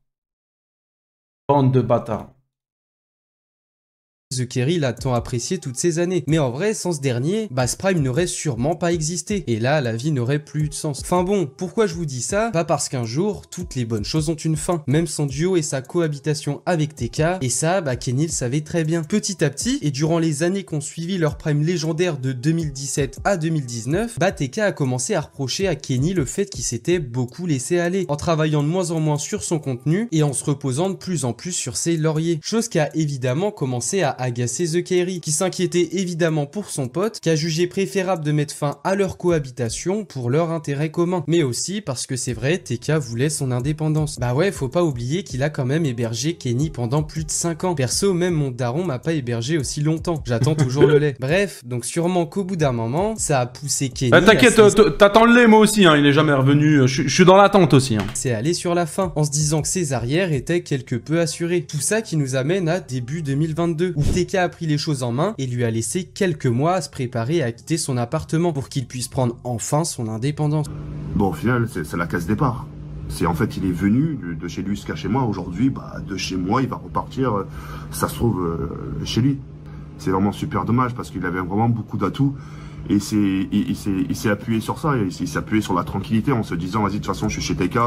Bande de bâtards. The Kerry l'a tant apprécié toutes ces années. Mais en vrai, sans ce dernier, bah ce Prime n'aurait sûrement pas existé. Et là, la vie n'aurait plus de sens. Enfin bon, pourquoi je vous dis ça? Pas parce qu'un jour, toutes les bonnes choses ont une fin. Même son duo et sa cohabitation avec TK, et ça, bah Kenny le savait très bien. Petit à petit, et durant les années qu'ont suivi leur Prime légendaire de 2017 à 2019, bah TK a commencé à reprocher à Kenny le fait qu'il s'était beaucoup laissé aller, en travaillant de moins en moins sur son contenu et en se reposant de plus en plus sur ses lauriers. Chose qui a évidemment commencé à agacer The Kerry, qui s'inquiétait évidemment pour son pote, qui a jugé préférable de mettre fin à leur cohabitation pour leur intérêt commun. Mais aussi parce que c'est vrai, TK voulait son indépendance. Bah ouais, faut pas oublier qu'il a quand même hébergé Kenny pendant plus de 5 ans. Perso, même mon daron m'a pas hébergé aussi longtemps. J'attends toujours le lait. Bref, donc sûrement qu'au bout d'un moment, ça a poussé Kenny... T'inquiète, t'attends le lait moi aussi, hein, il est jamais revenu. Je suis dans l'attente aussi. Hein. C'est allé sur la fin, en se disant que ses arrières étaient quelque peu assurées. Tout ça qui nous amène à début 2022, où TK a pris les choses en main et lui a laissé quelques mois à se préparer à quitter son appartement pour qu'il puisse prendre enfin son indépendance. Bon, au final, c'est la case départ. C'est en fait, il est venu de chez lui jusqu'à chez moi. Aujourd'hui, bah, de chez moi, il va repartir, ça se trouve, chez lui. C'est vraiment super dommage parce qu'il avait vraiment beaucoup d'atouts. Et il s'est appuyé sur ça, il s'est appuyé sur la tranquillité en se disant, vas-y, de toute façon, je suis chez TK.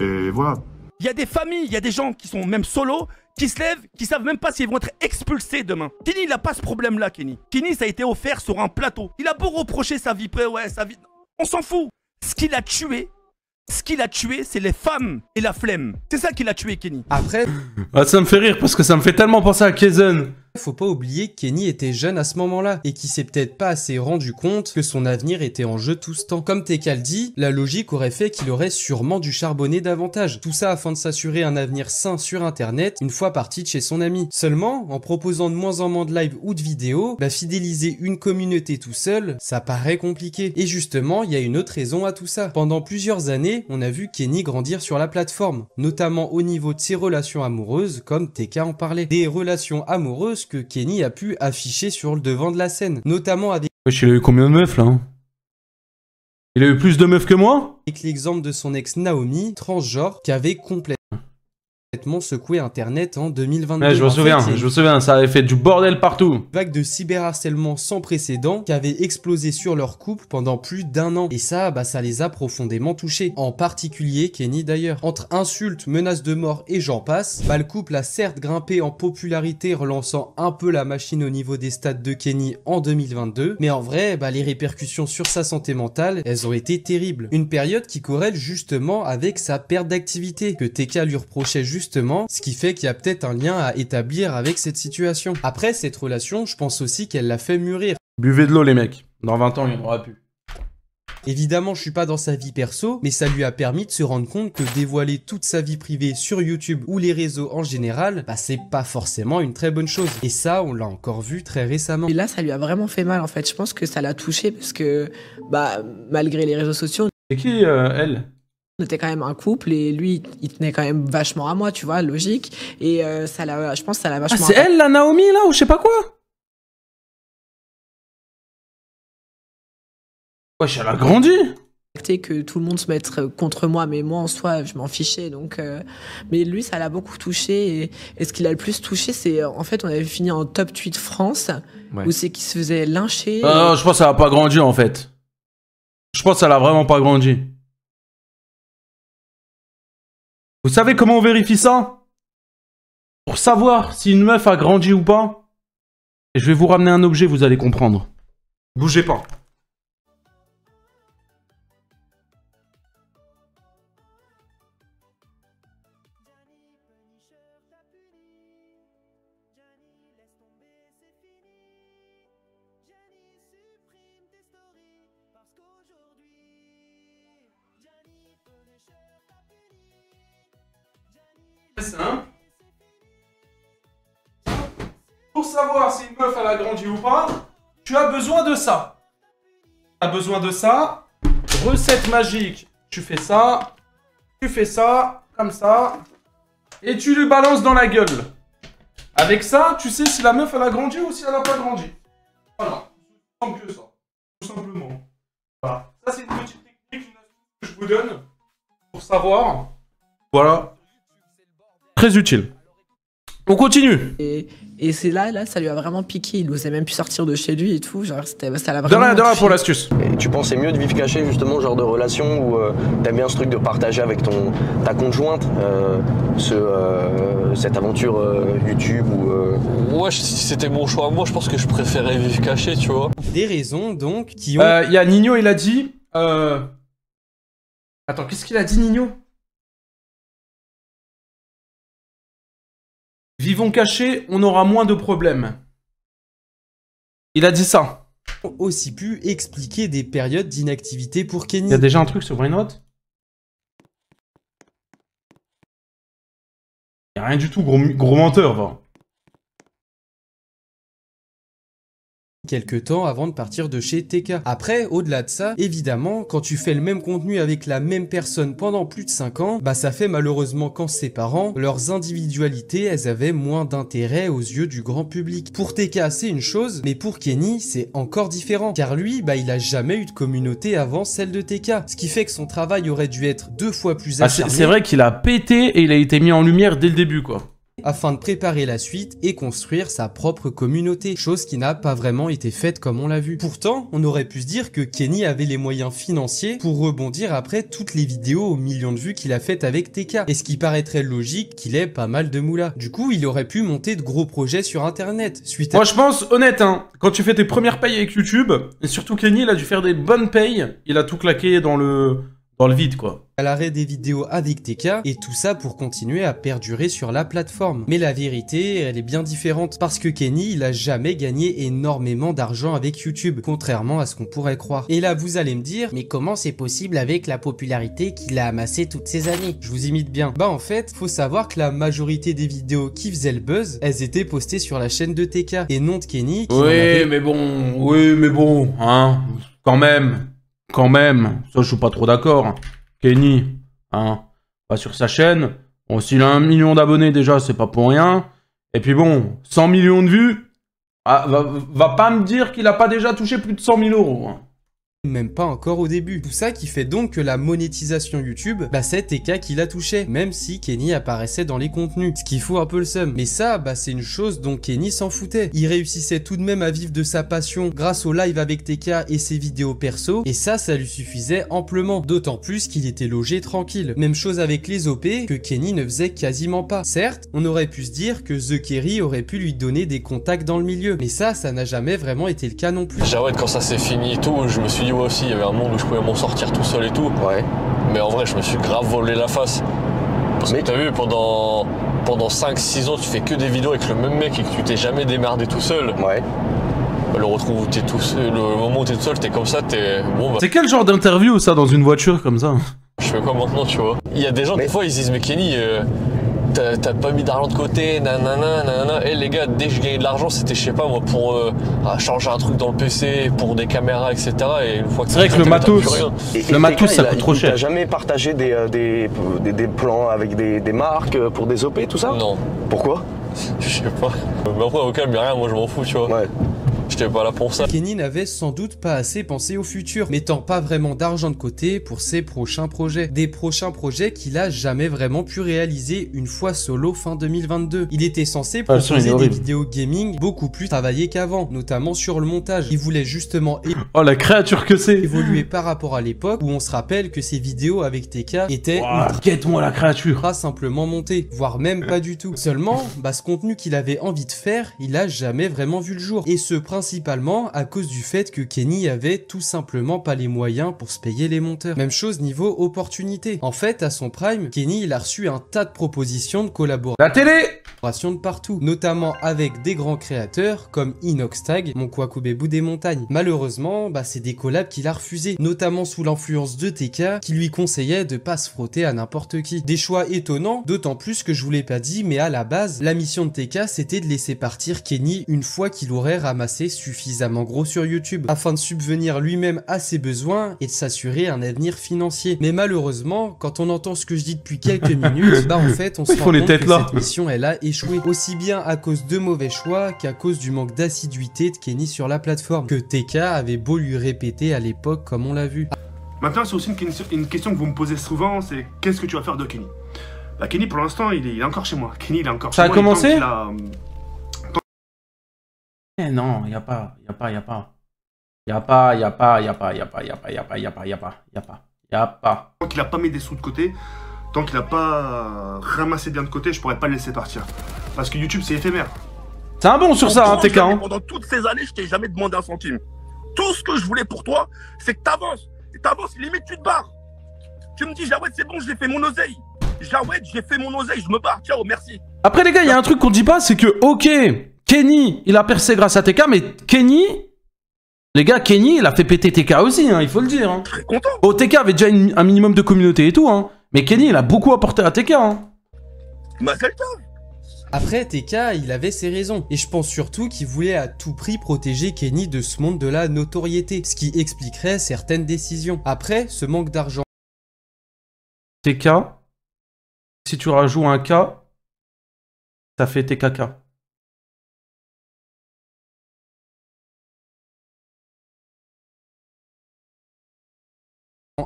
Et voilà. Il y a des familles, il y a des gens qui sont même solo, qui se lèvent, qui savent même pas s'ils vont être expulsés demain. Kenny, il a pas ce problème-là, Kenny. Kenny, ça a été offert sur un plateau. Il a beau reprocher sa vie, ouais, sa vie... On s'en fout. Ce qu'il a tué, c'est les femmes et la flemme. C'est ça qu'il a tué, Kenny. Après... Ah, ça me fait rire parce que ça me fait tellement penser à Kaizen. Faut pas oublier que Kenny était jeune à ce moment-là et qu'il s'est peut-être pas assez rendu compte que son avenir était en jeu tout ce temps. Comme TK le dit, la logique aurait fait qu'il aurait sûrement dû charbonner davantage. Tout ça afin de s'assurer un avenir sain sur internet une fois parti de chez son ami. Seulement, en proposant de moins en moins de live ou de vidéos, bah fidéliser une communauté tout seul, ça paraît compliqué. Et justement, il y a une autre raison à tout ça. Pendant plusieurs années, on a vu Kenny grandir sur la plateforme, notamment au niveau de ses relations amoureuses, comme TK en parlait. Des relations amoureuses que Kenny a pu afficher sur le devant de la scène, notamment avec... Wesh, il a eu combien de meufs là hein? Il a eu plus de meufs que moi? Avec l'exemple de son ex Naomi, transgenre, qui avait complètement secoué internet en 2022. Ouais, je me souviens, ça avait fait du bordel partout. Vague de cyberharcèlement sans précédent qui avait explosé sur leur couple pendant plus d'1 an. Et ça, bah ça les a profondément touchés. En particulier Kenny d'ailleurs. Entre insultes, menaces de mort et j'en passe, bah le couple a certes grimpé en popularité, relançant un peu la machine au niveau des stats de Kenny en 2022. Mais en vrai, bah les répercussions sur sa santé mentale, elles ont été terribles. Une période qui corrèle justement avec sa perte d'activité, que TK lui reprochait justement, ce qui fait qu'il y a peut-être un lien à établir avec cette situation. Après cette relation, je pense aussi qu'elle l'a fait mûrir. Buvez de l'eau les mecs, dans 20 ans il n'y en aura plus. Évidemment, je suis pas dans sa vie perso, mais ça lui a permis de se rendre compte que dévoiler toute sa vie privée sur YouTube ou les réseaux en général, bah c'est pas forcément une très bonne chose. Et ça, on l'a encore vu très récemment. Et là, ça lui a vraiment fait mal en fait. Je pense que ça l'a touché parce que, bah, malgré les réseaux sociaux... C'est qui elle? On était quand même un couple et lui, il tenait quand même vachement à moi, tu vois, logique. Et ça l'a, je pense que ça l'a vachement... Ah, c'est elle, la Naomi, là, ou je sais pas quoi? Wesh, elle a grandi! Que tout le monde se mette contre moi, mais moi, en soi, je m'en fichais, donc... Mais lui, ça l'a beaucoup touché. Et ce qui l'a le plus touché, c'est... En fait, on avait fini en top 8 France, où c'est qu'il se faisait lyncher. Je pense qu'elle a pas grandi, en fait. Je pense qu'elle a vraiment pas grandi. Vous savez comment on vérifie ça? Pour savoir si une meuf a grandi ou pas, je vais vous ramener un objet, vous allez comprendre. Bougez pas. Pour savoir si une meuf elle a grandi ou pas, tu as besoin de ça. Tu as besoin de ça. Recette magique. Tu fais ça, comme ça, et tu lui balances dans la gueule. Avec ça, tu sais si la meuf elle a grandi ou si elle n'a pas grandi. Voilà. C'est simple que ça. Tout simplement. Voilà. Ça c'est une petite technique que je vous donne pour savoir. Voilà. Très utile. On continue. Et c'est là, ça lui a vraiment piqué. Il osait même plus sortir de chez lui et tout. Genre, ça l'a vraiment. De rien pour l'astuce. Et tu penses c'est mieux de vivre caché, justement, genre de relation où t'aimes bien ce truc de partager avec ta conjointe cette aventure YouTube ou. Ouais, si c'était mon choix, moi je pense que je préférais vivre caché, tu vois. Des raisons donc qui ont. Il y a Nino, il a dit. Attends, qu'est-ce qu'il a dit, Nino? Vivons cachés, on aura moins de problèmes. Il a dit ça. Aussi pu expliquer des périodes d'inactivité pour Kenny. Il y a déjà un truc sur Brainrot? Il n'y a rien du tout, gros menteur, va. Quelques temps avant de partir de chez TK. Après, au-delà de ça, évidemment, quand tu fais le même contenu avec la même personne pendant plus de 5 ans, bah ça fait malheureusement qu'en se séparant, leurs individualités, elles avaient moins d'intérêt aux yeux du grand public. Pour TK, c'est une chose, mais pour Kenny, c'est encore différent. Car lui, bah il a jamais eu de communauté avant celle de TK. Ce qui fait que son travail aurait dû être 2 fois plus acharné. C'est vrai qu'il a pété et il a été mis en lumière dès le début, quoi. Afin de préparer la suite et construire sa propre communauté, chose qui n'a pas vraiment été faite comme on l'a vu. Pourtant, on aurait pu se dire que Kenny avait les moyens financiers pour rebondir après toutes les vidéos aux millions de vues qu'il a faites avec TK, et ce qui paraîtrait logique qu'il ait pas mal de moula. Du coup, il aurait pu monter de gros projets sur internet, suite à... Moi je pense, honnête, hein, quand tu fais tes premières payes avec YouTube, et surtout Kenny, il a dû faire des bonnes payes, il a tout claqué dans le vide, quoi. À l'arrêt des vidéos avec TK, et tout ça pour continuer à perdurer sur la plateforme. Mais la vérité, elle est bien différente, parce que Kenny, il a jamais gagné énormément d'argent avec YouTube, contrairement à ce qu'on pourrait croire. Et là, vous allez me dire, mais comment c'est possible avec la popularité qu'il a amassée toutes ces années? Je vous imite bien. Bah en fait, faut savoir que la majorité des vidéos qui faisaient le buzz, elles étaient postées sur la chaîne de TK, et non de Kenny. Oui, mais bon, hein, quand même, ça je suis pas trop d'accord. Kenny, hein, pas sur sa chaîne. Bon, s'il a 1 million d'abonnés déjà, c'est pas pour rien. Et puis bon, 100 millions de vues, va pas me dire qu'il a pas déjà touché plus de 100 000 euros. Hein. Même pas encore au début. Tout ça qui fait donc que la monétisation YouTube, bah c'est TK qui la touchait, même si Kenny apparaissait dans les contenus, ce qui fout un peu le seum. Mais ça, bah c'est une chose dont Kenny s'en foutait. Il réussissait tout de même à vivre de sa passion grâce au live avec TK et ses vidéos perso, et ça lui suffisait amplement, d'autant plus qu'il était logé tranquille. Même chose avec les OP, que Kenny ne faisait quasiment pas. Certes, on aurait pu se dire que The Kerry aurait pu lui donner des contacts dans le milieu, mais ça n'a jamais vraiment été le cas non plus. Jawed, quand ça s'est fini et tout, je me suis dit aussi, il y avait un monde où je pouvais m'en sortir tout seul et tout. Ouais. Mais en vrai, je me suis grave volé la face. Parce que t'as vu, pendant 5-6 ans, tu fais que des vidéos avec le même mec et que tu t'es jamais démerdé tout seul. Ouais. Le retour où t'es tout seul, le moment où t'es tout seul, t'es comme ça, t'es... Bon, bah... C'est quel genre d'interview, ça, dans une voiture, comme ça? Je fais quoi maintenant, tu vois? Il y a des gens, des fois, ils se disent, mais Kenny... T'as pas mis d'argent de côté, nanana, nanana. Eh les gars, dès que je gagnais de l'argent, c'était, je sais pas moi, pour changer un truc dans le PC, pour des caméras, etc. Et une fois que c'est vrai que le matos, ça coûte trop cher. T'as jamais partagé des plans avec des marques pour des OP, tout ça? Non. Pourquoi? Je sais pas. Mais après, au calme, y'a rien, moi je m'en fous, tu vois. Ouais. J'étais pas là pour ça. Kenny n'avait sans doute pas assez pensé au futur, mettant pas vraiment d'argent de côté pour ses prochains projets. Des prochains projets qu'il a jamais vraiment pu réaliser une fois solo fin 2022. Il était censé proposer des vidéos gaming beaucoup plus travaillées qu'avant, notamment sur le montage. Il voulait justement oh la créature que c'est évoluer par rapport à l'époque où on se rappelle que ses vidéos avec TK étaient quête-moi la créature pas simplement montées, voire même pas du tout. Seulement, bah ce contenu qu'il avait envie de faire, il a jamais vraiment vu le jour. Et ce principalement à cause du fait que Kenny avait tout simplement pas les moyens pour se payer les monteurs. Même chose niveau opportunité. En fait, à son prime, Kenny il a reçu un tas de propositions de collaboration. La télé de partout, notamment avec des grands créateurs comme Inoxtag, mon Kwakubebou des montagnes. Malheureusement, bah c'est des collabs qu'il a refusé, notamment sous l'influence de TK qui lui conseillait de pas se frotter à n'importe qui. Des choix étonnants, d'autant plus que je vous l'ai pas dit, mais à la base, la mission de TK c'était de laisser partir Kenny une fois qu'il aurait ramassé suffisamment gros sur YouTube, afin de subvenir lui-même à ses besoins et de s'assurer un avenir financier. Mais malheureusement, quand on entend ce que je dis depuis quelques minutes, bah en fait on se rend compte que cette mission elle a échoué, aussi bien à cause de mauvais choix qu'à cause du manque d'assiduité de Kenny sur la plateforme, que TK avait beau lui répéter à l'époque comme on l'a vu. Maintenant c'est aussi une question que vous me posez souvent, c'est qu'est-ce que tu vas faire de Kenny? Bah, Kenny, pour l'instant, il est encore chez moi. Kenny, il est encore Ça chez a moi. commencé Eh non, y a pas. Tant qu'il a pas mis des sous de côté, tant qu'il a pas ramassé bien de côté, je pourrais pas le laisser partir. Parce que YouTube, c'est éphémère. C'est un bon sur ça, hein, TK. Hein. Pendant toutes ces années, je t'ai jamais demandé un centime. Tout ce que je voulais pour toi, c'est que t'avances. Et t'avances, limite, tu te barres. Tu me dis, Jawed, c'est bon, j'ai fait mon oseille. Jawed, j'ai fait mon oseille, je me barre. Ciao, merci. Après, les gars, il y a un truc qu'on dit pas, c'est que, ok, Kenny, il a percé grâce à TK, mais Kenny, les gars, Kenny, il a fait péter TK aussi, hein, il faut le dire. Hein. Très content. Oh, TK avait déjà un minimum de communauté et tout, hein. Mais Kenny, il a beaucoup apporté à TK, hein. Après, TK, il avait ses raisons, et je pense surtout qu'il voulait à tout prix protéger Kenny de ce monde de la notoriété, ce qui expliquerait certaines décisions. Après, ce manque d'argent... TK, si tu rajoutes un K, ça fait TKK.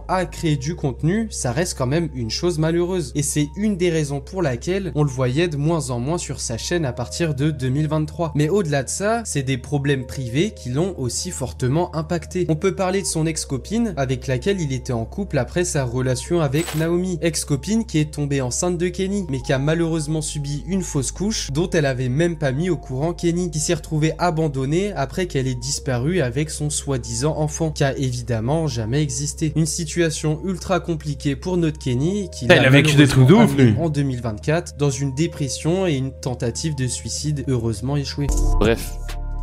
À créer du contenu, ça reste quand même une chose malheureuse. Et c'est une des raisons pour laquelle on le voyait de moins en moins sur sa chaîne à partir de 2023. Mais au-delà de ça, c'est des problèmes privés qui l'ont aussi fortement impacté. On peut parler de son ex-copine, avec laquelle il était en couple après sa relation avec Naomi. Ex-copine qui est tombée enceinte de Kenny, mais qui a malheureusement subi une fausse couche, dont elle avait même pas mis au courant Kenny, qui s'est retrouvée abandonnée après qu'elle ait disparu avec son soi-disant enfant, qui a évidemment jamais existé. Une situation ultra compliquée pour notre Kenny, qui il a vécu des trucs de ouf, lui. En 2024, dans une dépression et une tentative de suicide heureusement échouée. Bref,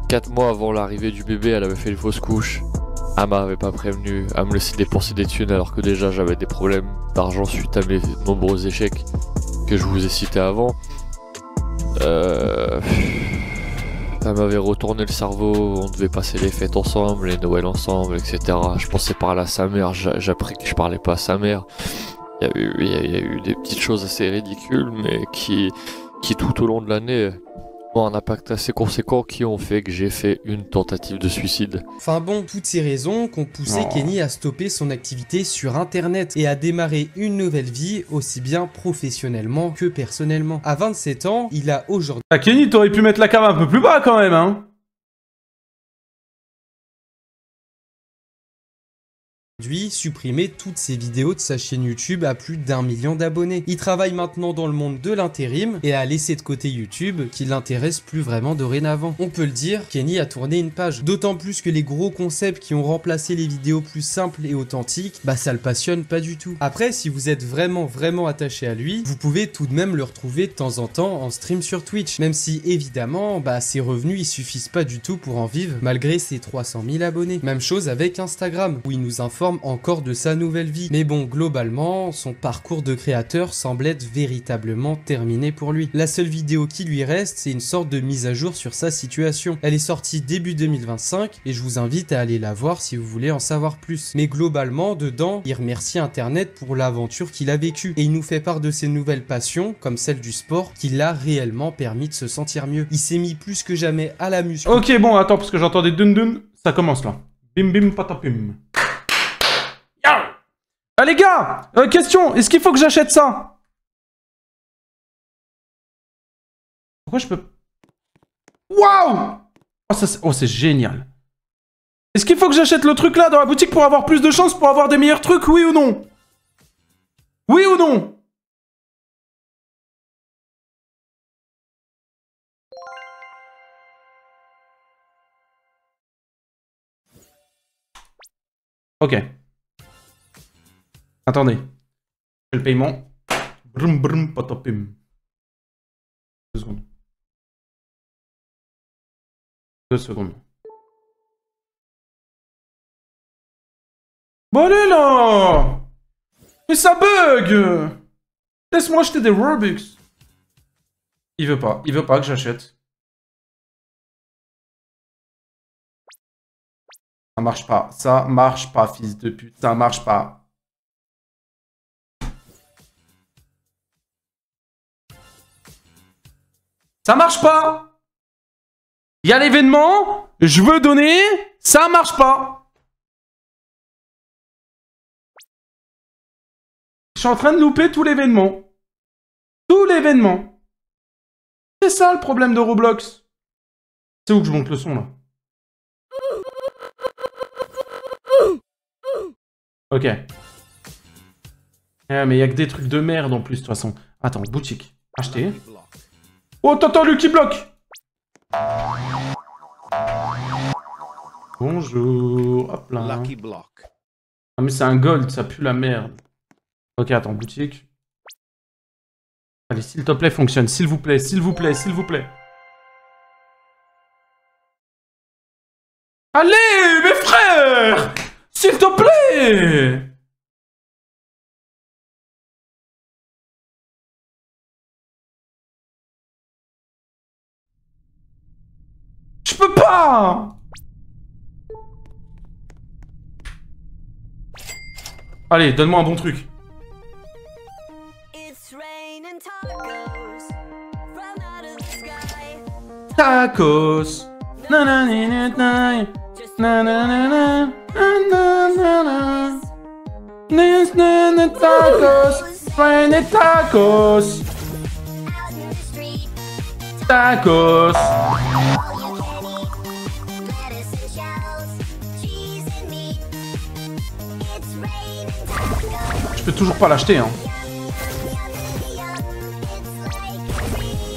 4 mois avant l'arrivée du bébé, elle avait fait une fausse couche. Elle m'avait pas prévenu à me laisser dépenser des thunes alors que déjà j'avais des problèmes d'argent suite à mes nombreux échecs que je vous ai cités avant. Elle m'avait retourné le cerveau, on devait passer les fêtes ensemble, les Noëls ensemble, etc. Je pensais parler à sa mère, j'ai appris que je parlais pas à sa mère. Il y a eu des petites choses assez ridicules, mais qui tout au long de l'année ont un impact assez conséquent, qui ont fait que j'ai fait une tentative de suicide. Enfin bon, toutes ces raisons qu'ont poussé Kenny à stopper son activité sur internet et à démarrer une nouvelle vie, aussi bien professionnellement que personnellement. À 27 ans, il a aujourd'hui... Ah, Kenny, t'aurais pu mettre la cam un peu plus bas quand même, hein. supprimer toutes ses vidéos de sa chaîne YouTube à plus d'1 million d'abonnés. Il travaille maintenant dans le monde de l'intérim et a laissé de côté YouTube qui l'intéresse plus vraiment dorénavant. On peut le dire, Kenny a tourné une page. D'autant plus que les gros concepts qui ont remplacé les vidéos plus simples et authentiques, bah ça le passionne pas du tout. Après, si vous êtes vraiment attaché à lui, vous pouvez tout de même le retrouver de temps en temps en stream sur Twitch. Même si évidemment, bah ses revenus ils suffisent pas du tout pour en vivre malgré ses 300 000 abonnés. Même chose avec Instagram, où il nous informe encore de sa nouvelle vie. Mais bon, globalement, son parcours de créateur semble être véritablement terminé pour lui. La seule vidéo qui lui reste, c'est une sorte de mise à jour sur sa situation. Elle est sortie début 2025 et je vous invite à aller la voir si vous voulez en savoir plus. Mais globalement, dedans, il remercie Internet pour l'aventure qu'il a vécue et il nous fait part de ses nouvelles passions, comme celle du sport, qui l'a réellement permis de se sentir mieux. Il s'est mis plus que jamais à la muscu. Ok, bon, attends, parce que j'entendais dun. Ça commence là. Bim bim patapim. Ah les gars, question, est-ce qu'il faut que j'achète ça? Pourquoi je peux... Waouh! Oh, c'est génial. Est-ce qu'il faut que j'achète le truc là dans la boutique pour avoir plus de chance, pour avoir des meilleurs trucs, oui ou non? Oui ou non? Ok. Attendez. Le paiement. Brum brum patapim. 2 secondes. 2 secondes. Bon allez là! Mais ça bug! Laisse-moi acheter des Robux. Il veut pas que j'achète. Ça marche pas, fils de pute, ça marche pas. Ça marche pas. Il y a l'événement, je veux donner, ça marche pas. Je suis en train de louper tout l'événement. Tout l'événement. C'est ça le problème de Roblox. C'est où que je monte le son là? Ok. Mais il y a que des trucs de merde en plus de toute façon. Attends, boutique. Acheter. Oh, t'entends Lucky Block. Bonjour. Hop là. Lucky Block. Ah mais c'est un gold, ça pue la merde. Ok, attends, boutique. Allez, s'il te plaît, fonctionne. S'il vous plaît, s'il vous plaît, s'il vous plaît. Allez, mes frères! S'il te plaît! Je peux pas! Allez, donne-moi un bon truc. Tacos. Nananana. Nananana. Nananana. Nananana. Tacos. Rain and tacos. Tacos. Je peux toujours pas l'acheter, hein.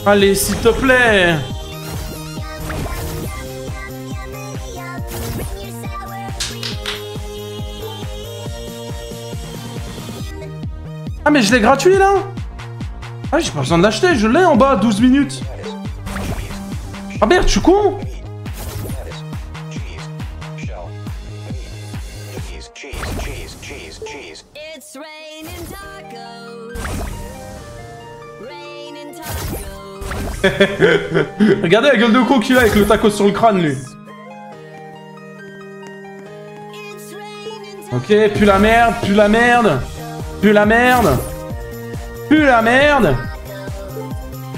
Allez, s'il te plaît. Ah mais je l'ai gratuit là. Ah j'ai pas besoin de l'acheter, je l'ai en bas, 12 minutes. Ah merde, je suis con. Regardez la gueule de con qu'il a avec le taco sur le crâne lui. Ok, pue la merde, pue la merde. Pue la merde. Pue la merde.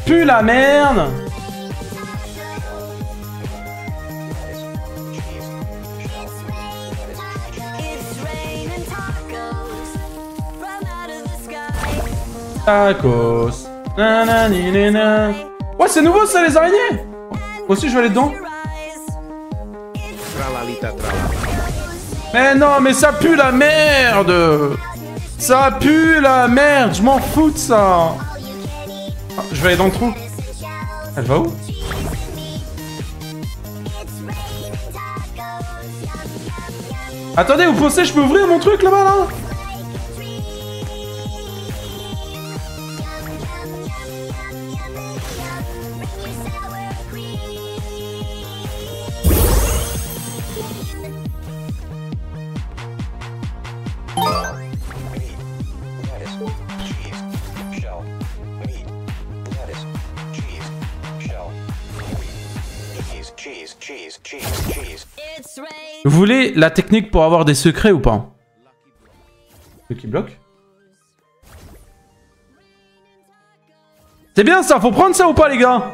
Pue la merde. Tacos. Nananina. Ouais, c'est nouveau ça, les araignées. Moi aussi, je vais aller dedans. Mais non, mais ça pue la merde. Ça pue la merde. Je m'en fous de ça. Ah, je vais aller dans le trou. Elle va où? Attendez, vous pensez que je peux ouvrir mon truc là-bas, là? Vous voulez la technique pour avoir des secrets ou pas? Lucky Block. C'est bien ça, faut prendre ça ou pas les gars?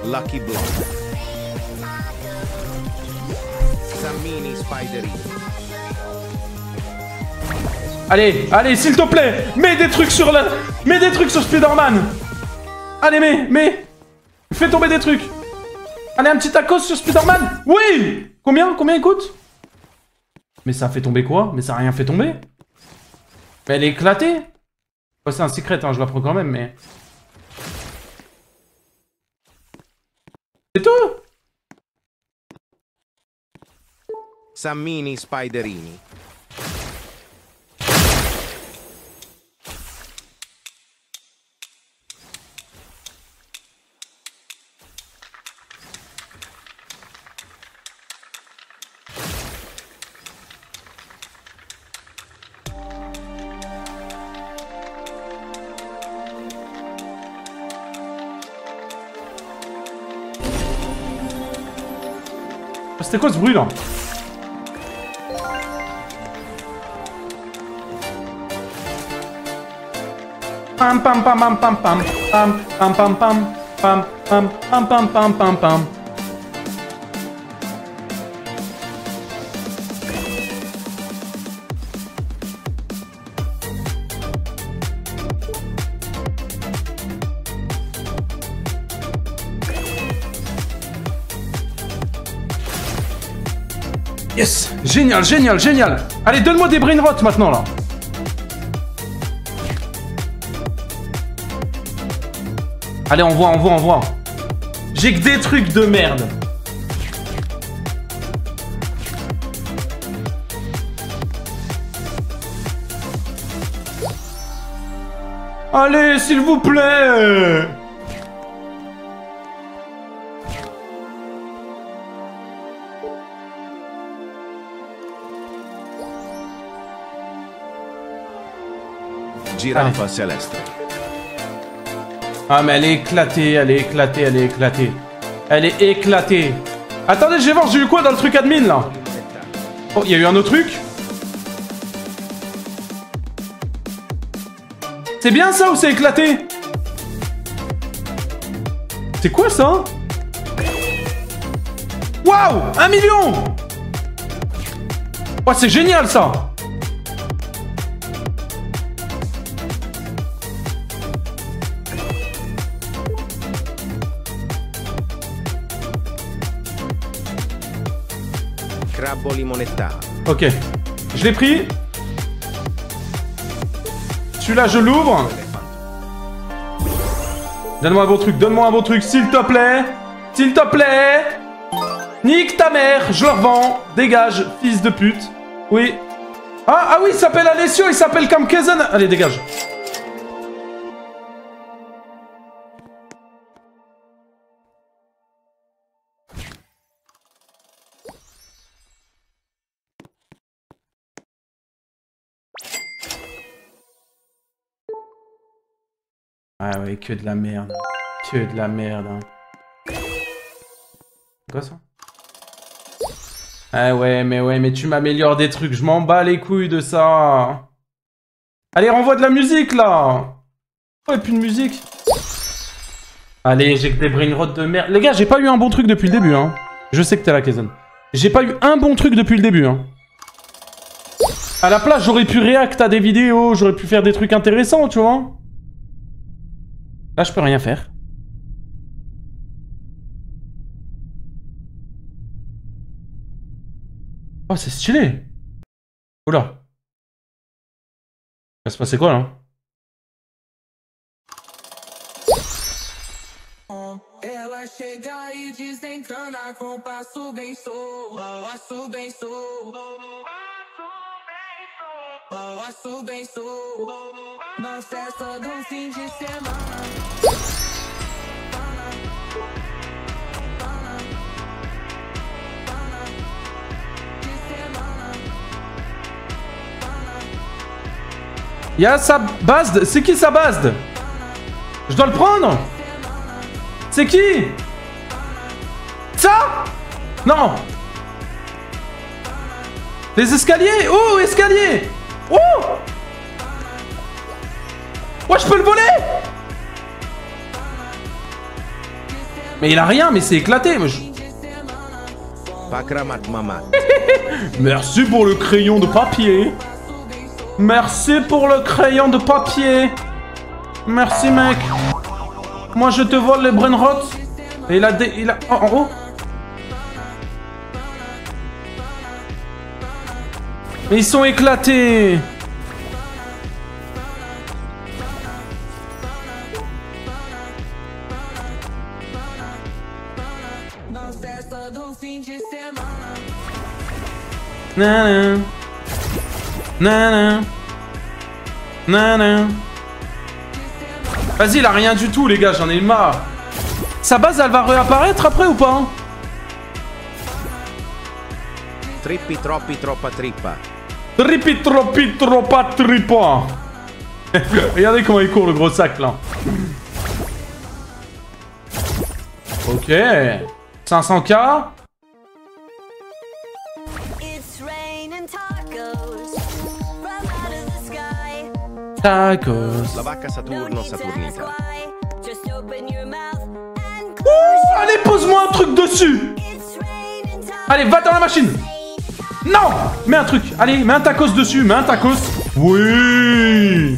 Lucky Block. Samini Spidery. Allez, allez, s'il te plaît, mets des trucs sur la... Mets des trucs sur Spider-Man. Allez, mets. Fais tomber des trucs. Allez, un petit tacos sur Spider-Man. Oui. Combien il coûte? Mais ça a fait tomber quoi? Mais ça a rien fait tomber. Mais elle est éclatée. Oh, c'est un secret, hein, je la prends quand même, mais... C'est tout. Samini Spiderini. C'était quoi ce bruit là? Pam pam pam pam pam pam pam pam pam pam pam pam pam pam pam pam pam. Yes. Génial, génial, génial. Allez, donne-moi des brain rot maintenant, là. Allez, envoie. J'ai que des trucs de merde. Allez, s'il vous plaît. Giraffa celeste. Ah mais elle est éclatée, elle est éclatée, elle est éclatée. Elle est éclatée. Attendez, je vais voir, j'ai eu quoi dans le truc admin là? Oh, il y a eu un autre truc? C'est bien ça ou c'est éclaté? C'est quoi ça? Waouh! 1 million! Oh, c'est génial ça! Crabbo limonetta. Ok, je l'ai pris. Celui-là, je l'ouvre. Donne-moi un bon truc, s'il te plaît. S'il te plaît. Nique ta mère, je le revends. Dégage, fils de pute. Oui. Ah oui, il s'appelle Alessio, il s'appelle Kamkezen. Allez, dégage. Ah ouais, que de la merde. Que de la merde. Hein. Quoi ça? Ah ouais, mais tu m'améliores des trucs. Je m'en bats les couilles de ça. Allez, renvoie de la musique, là. Oh, et plus de musique. Allez, j'ai que des brain rot de merde. Les gars, j'ai pas eu un bon truc depuis le début, hein. Je sais que t'es là, Kazan. J'ai pas eu un bon truc depuis le début, hein. À la place, j'aurais pu react à des vidéos, j'aurais pu faire des trucs intéressants, tu vois. Là, je peux rien faire. Oh, c'est stylé. Oula. Il va se passer quoi, là? Ela chega e desencana com passo bem passo bem passo bem na festa do fim de semana. Y'a sa base. C'est qui sa base? Je dois le prendre? C'est qui? Ça? Non. Les escaliers. Oh, escalier. Oh. Ouais, je peux le voler. Mais il a rien, mais c'est éclaté. Merci pour le crayon de papier. Merci pour le crayon de papier. Merci, mec. Moi, je te vole les brain rot. Et il a des... Il a... Oh, en haut. Mais ils sont éclatés. Nana. Nana. Nana. Vas-y, il a rien du tout, les gars, j'en ai marre. Sa base, elle va réapparaître après ou pas? Trippi troppi troppa trippa. Trippi troppi troppa trippa. Regardez comment il court, le gros sac, là. Ok. 500K. Tacos. La vacca Saturno Saturnita. Allez, pose-moi un truc dessus. Allez, va dans la machine. Non. Mets un truc. Allez, mets un tacos dessus. Mets un tacos. Oui.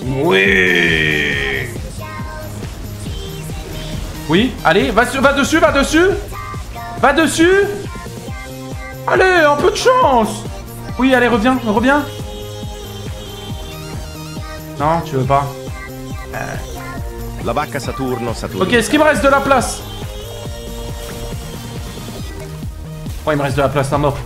Oui. Oui. Allez, va dessus, va dessus. Va dessus. Allez, un peu de chance. Oui, allez, reviens, reviens. Non, tu veux pas. La vacca Saturno, Saturno. Ok, est-ce qu'il me reste de la place? Oh, il me reste de la place à mort.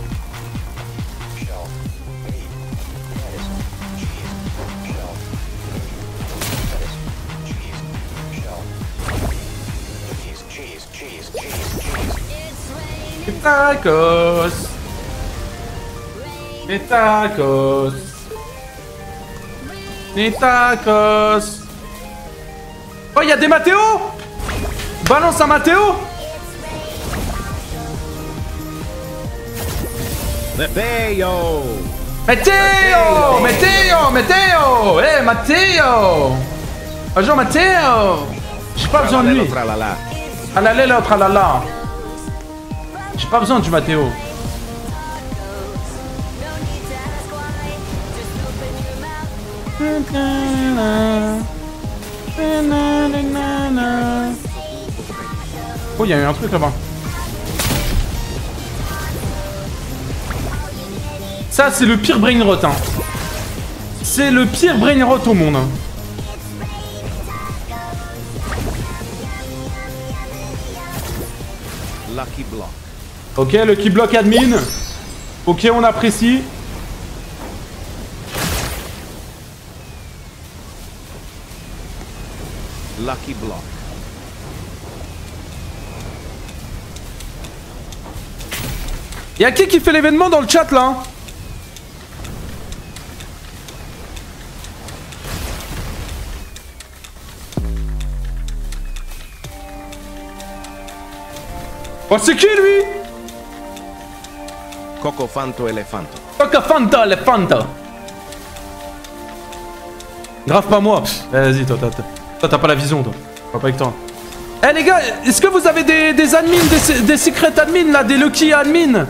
Tacos. Les tacos. Les tacos. Oh, il y a des Matteo. Balance un Matteo. Matteo. Matteo. Matteo. Matteo. Eh, Matteo. Bonjour, Matteo. J'ai pas besoin de lui. Tralala. Tralala, tralala. J'ai pas besoin du Matteo. Oh, il y a eu un truc là-bas. Ça, c'est le pire brain rot. Hein. C'est le pire brain rot au monde. Lucky block. Ok, Lucky block admin. Ok, on apprécie. Lucky block. Y'a qui fait l'événement dans le chat là? Oh, c'est qui lui? Coco Fanto Elefanto. Coco Fanto Elefanto. Grave pas moi. Vas-y, toi t'as pas la vision, toi. Pas avec toi. Eh les gars, est-ce que vous avez des admins, des secret admins là, des lucky admins,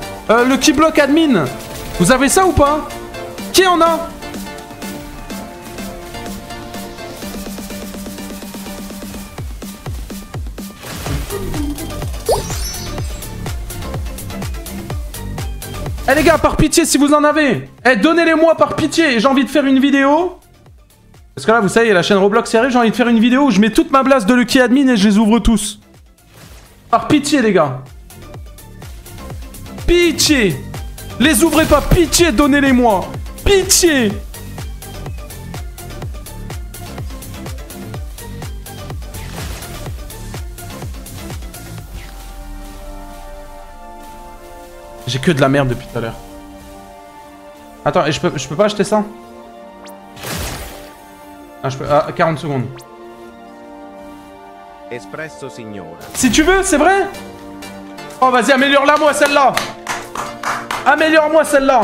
lucky block admin? Vous avez ça ou pas? Qui en a? Eh les gars, par pitié si vous en avez. Eh, donnez-les-moi par pitié. J'ai envie de faire une vidéo. Parce que là, vous savez, la chaîne Roblox arrive, j'ai envie de faire une vidéo où je mets toute ma blase de Lucky Admin et je les ouvre tous. Par pitié, les gars. Pitié. Les ouvrez pas, pitié, donnez-les-moi. Pitié. J'ai que de la merde depuis tout à l'heure. Attends, et je peux pas acheter ça? Ah, je peux... Ah, 40 secondes. Espresso signora. Si tu veux, c'est vrai? Oh, vas-y, améliore-la moi, celle-là. Améliore-moi celle-là.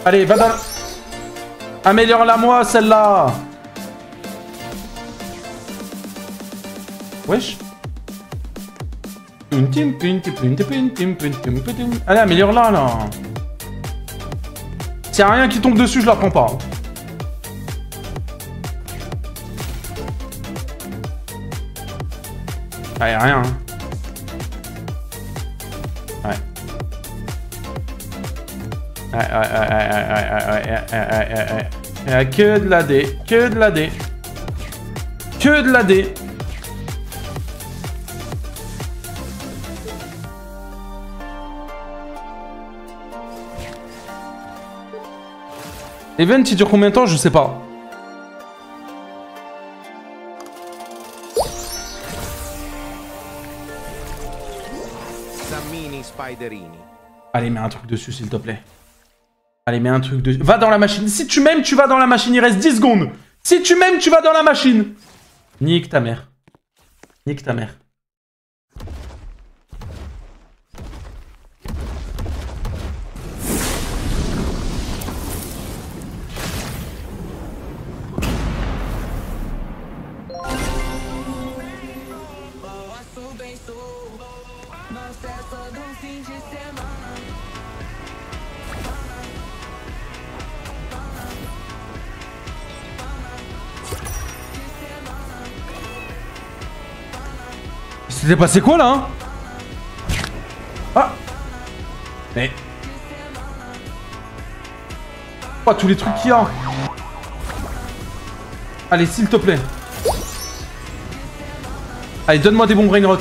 Allez, va dans... Améliore-la moi, celle-là. Wesh. Allez, améliore-la, là. S'il y a rien qui tombe dessus, je la prends pas. Ah, y'a rien. Hein. Ouais. Ouais. Que de la D. Que de la D. Que de la D. Event, il dure combien de temps? Je sais pas. Allez, mets un truc dessus, s'il te plaît. Allez, mets un truc dessus. Va dans la machine. Si tu m'aimes, tu vas dans la machine. Il reste 10 secondes. Si tu m'aimes, tu vas dans la machine. Nique ta mère. Nique ta mère. C'était passé quoi là hein? Ah. Mais... Oh, tous les trucs qu'il y a. Allez, s'il te plaît. Allez, donne-moi des bons brainrot.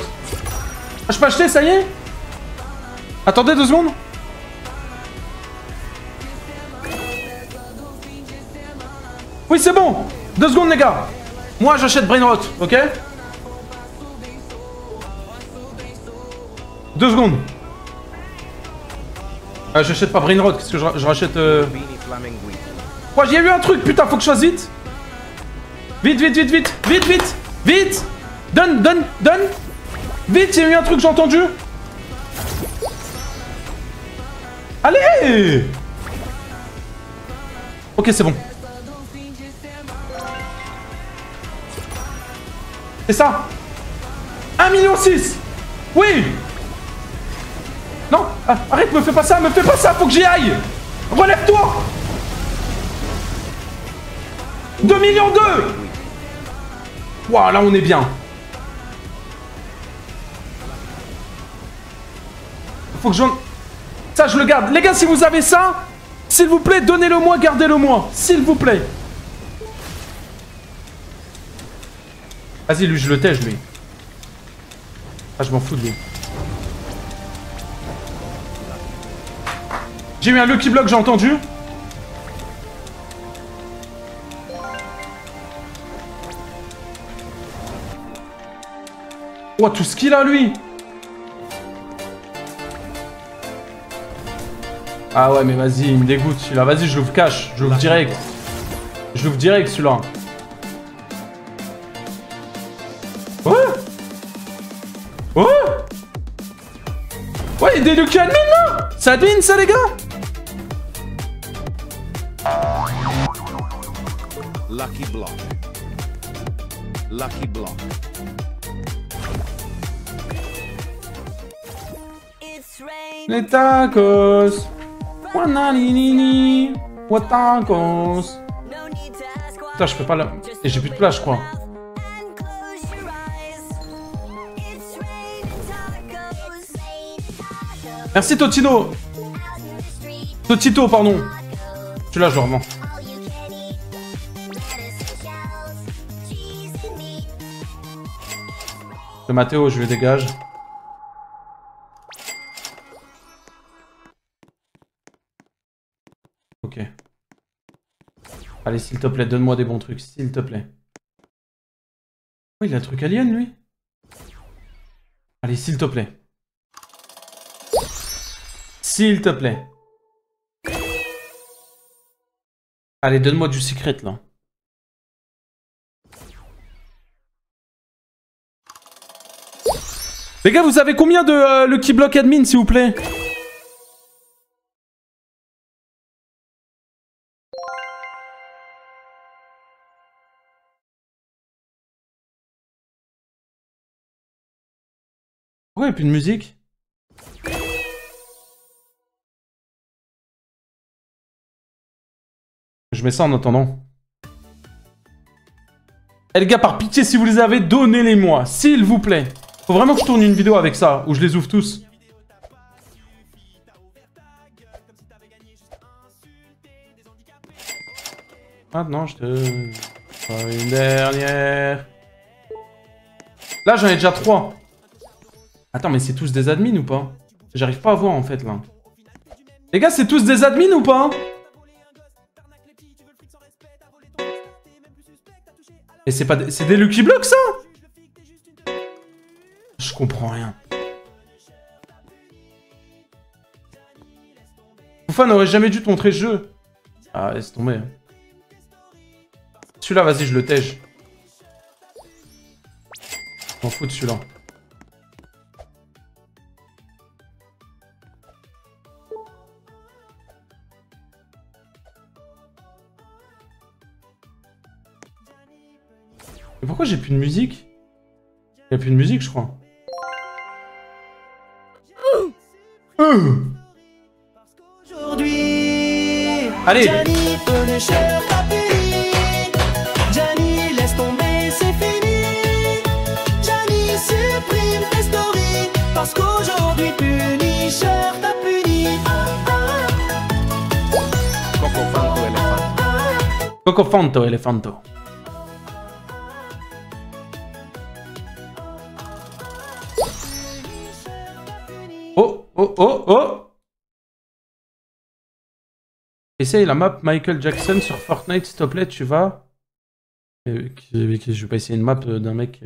Ah, je peux acheter, ça y est? Attendez 2 secondes. Oui, c'est bon. 2 secondes, les gars. Moi, j'achète brainrot, ok? 2 secondes. Ah, j'achète pas brainrot, qu'est-ce que je rachète Oh, j'ai eu un truc, putain, faut que je fasse vite. Vite, vite, vite, vite, vite, vite, vite. Donne, donne, donne. Vite, j'ai eu un truc, j'ai entendu. Allez. Ok, c'est bon. C'est ça. 1,6 million. Oui. Non, arrête, me fais pas ça, faut que j'y aille. Relève-toi. 2,2 millions. Waouh, là on est bien. Faut que j'en... Ça, je le garde. Les gars, si vous avez ça, s'il vous plaît, donnez-le moi, gardez-le moi. S'il vous plaît. Vas-y, lui, je le tège, lui. Ah, je m'en fous de lui. J'ai eu un Lucky Block, j'ai entendu. Oh, tout ce qu'il a, lui. Ah ouais, mais vas-y, il me dégoûte celui-là. Vas-y, je l'ouvre cash. Je l'ouvre direct. Je l'ouvre direct, celui-là. Ouais. Ouais. Ouais, il y a des Lucky Admin, là. C'est admin, ça, les gars. Lucky Block. Lucky Block. Les tacos. Wananini. What tacos. Putain, je peux pas là. Et j'ai plus de place, je crois. Merci Totino. Totito, pardon. Celui-là, je le revends. Le Mathéo, je le dégage. Ok. Allez, s'il te plaît, donne-moi des bons trucs, s'il te plaît. Oh, il a un truc alien, lui. Allez, s'il te plaît. S'il te plaît. Allez, donne-moi du secret, là. Les gars, vous avez combien de Lucky Block admin, s'il vous plaît? Pourquoi il n'y a plus de musique? Je mets ça en attendant. Eh les gars, par pitié, si vous les avez, donnez-les-moi, s'il vous plaît. Faut vraiment que je tourne une vidéo avec ça, où je les ouvre tous. Maintenant, je te... Une dernière. Là, j'en ai déjà 3. Attends, mais c'est tous des admins ou pas? J'arrive pas à voir, en fait, là. Les gars, c'est tous des admins ou pas? Et c'est pas des... C'est des Lucky Blocks, ça? Je comprends rien. Foufa n'aurait jamais dû te montrer ce jeu. Ah, laisse tomber. Celui-là, vas-y, je le tège. Je m'en fous de celui-là. Mais pourquoi j'ai plus de musique? Il n'y a plus de musique, je crois. Allez. Gianni, laisse tomber, c'est fini. Gianni, supprime tes stories. Parce qu'aujourd'hui, Punisher t'a puni. Fanto, elefanto. Oh, oh, oh, oh. Essaye la map Michael Jackson sur Fortnite, s'il te plaît, tu vas. Je vais pas essayer une map d'un mec qui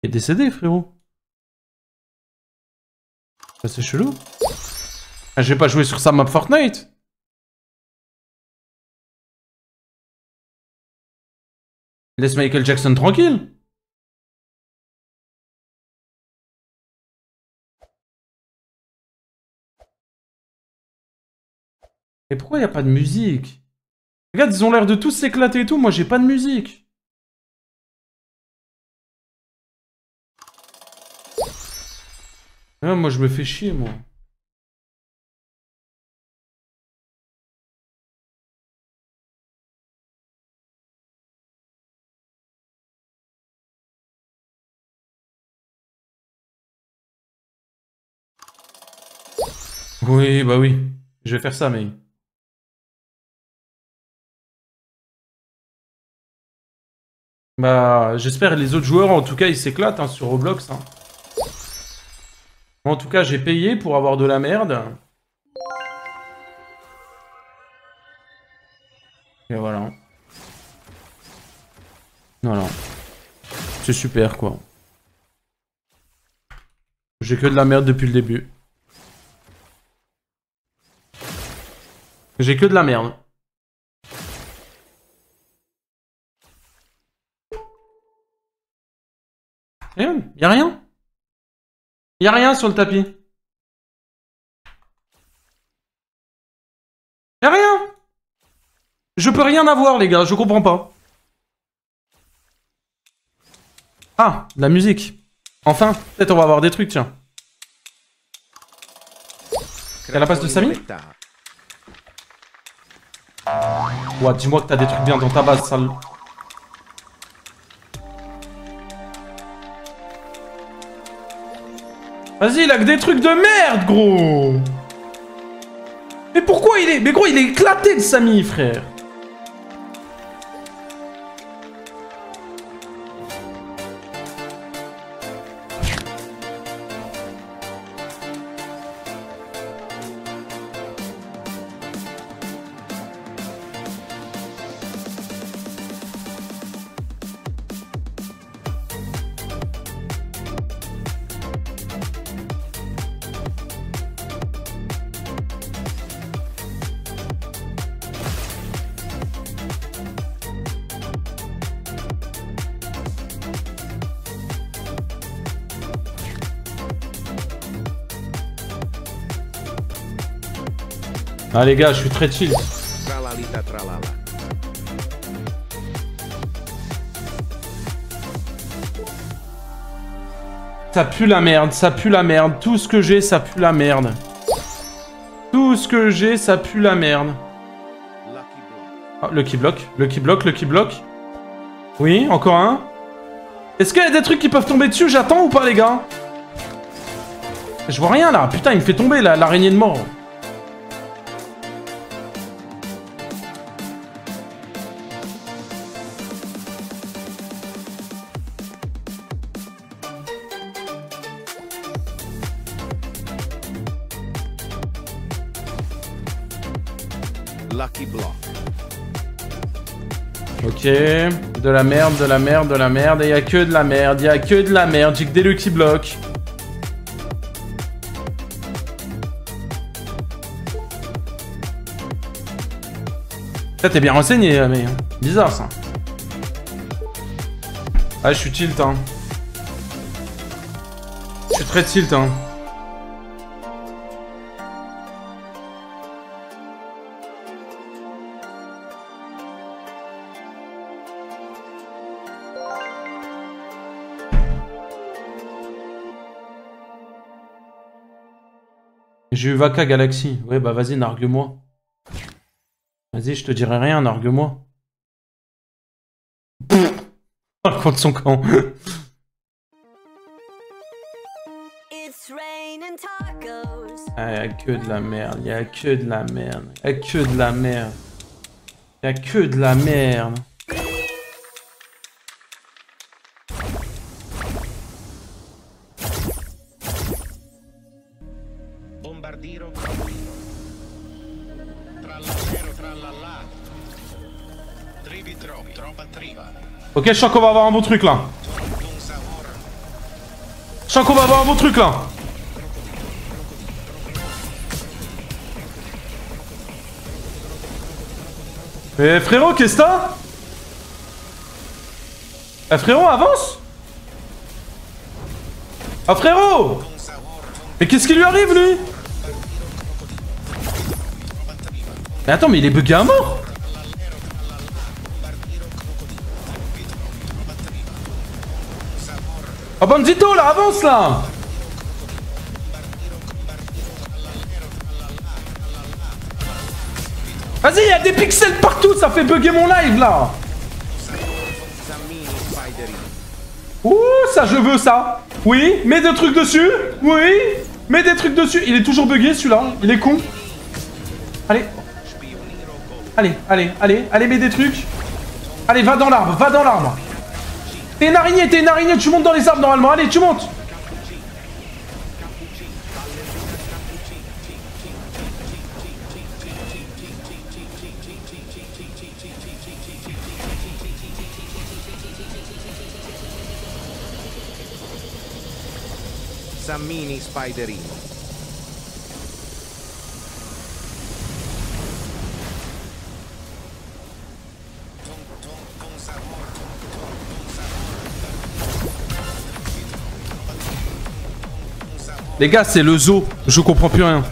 est décédé, frérot. Ça, c'est chelou. Ah, je vais pas jouer sur sa map Fortnite. Laisse Michael Jackson tranquille. Et pourquoi il n'y a pas de musique? Regarde, ils ont l'air de tous s'éclater et tout. Moi, j'ai pas de musique. Ah, moi, je me fais chier, moi. Oui, bah oui. Je vais faire ça, mais... Bah, j'espère les autres joueurs, en tout cas, ils s'éclatent hein, sur Roblox. Hein. En tout cas, j'ai payé pour avoir de la merde. Et voilà. Voilà. C'est super, quoi. J'ai que de la merde depuis le début. J'ai que de la merde. Rien, y'a rien. Y'a rien sur le tapis. Y'a rien. Je peux rien avoir, les gars, je comprends pas. Ah, de la musique. Enfin, peut-être on va avoir des trucs, tiens. Y'a la passe de Samy? Ouais, dis-moi que t'as des trucs bien dans ta base, sale. Vas-y, il a que des trucs de merde, gros. Mais pourquoi il est... Mais gros, il est éclaté de Samy, frère. Ah les gars, je suis très chill. Ça pue la merde, ça pue la merde. Tout ce que j'ai, ça pue la merde. Tout ce que j'ai, ça pue la merde. Ah, le key block, le key block, le key block. Oui, encore un. Est-ce qu'il y a des trucs qui peuvent tomber dessus? J'attends ou pas les gars? Je vois rien là. Putain, il me fait tomber l'araignée de mort. Lucky Block. Ok, de la merde, de la merde, de la merde, et y a que de la merde, y a que de la merde, j'ai que des Lucky Block. Ça t'es bien renseigné, mais bizarre ça. Ah, je suis tilt, hein. Je suis très tilt, hein. J'ai eu Vaka Galaxy. Ouais, bah vas-y, nargue-moi. Vas-y, je te dirai rien, nargue-moi. Raconte son camp. Ah, y'a que de la merde, y'a que de la merde, y'a que de la merde. Y'a que de la merde. Ok, je sens qu'on va avoir un bon truc là. Je sens qu'on va avoir un bon truc là. Mais frérot, qu'est-ce que t'as? Eh frérot, avance. Ah frérot. Mais qu'est-ce qui lui arrive lui? Mais attends, mais il est bugué à mort. Oh bandito là, avance là. Vas-y, il y a des pixels partout, ça fait bugger mon live là. Ouh, ça je veux ça. Oui, mets des trucs dessus. Oui, mets des trucs dessus. Il est toujours bugué celui-là, il est con. Allez. Allez, mets des trucs. Allez, va dans l'arbre, va dans l'arbre. T'es une araignée, tu montes dans les arbres normalement. Allez, tu montes. Sammini Spiderino. Les gars, c'est le zoo. Je comprends plus rien.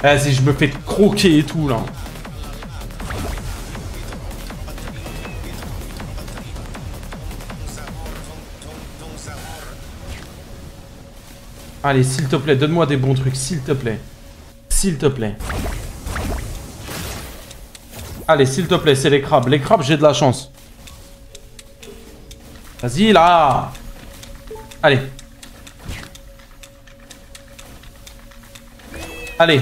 Vas-y, je me fais croquer et tout là. Allez, s'il te plaît, donne-moi des bons trucs, s'il te plaît. S'il te plaît. Allez, s'il te plaît, c'est les crabes. Les crabes, j'ai de la chance. Vas-y, là. Allez. Allez.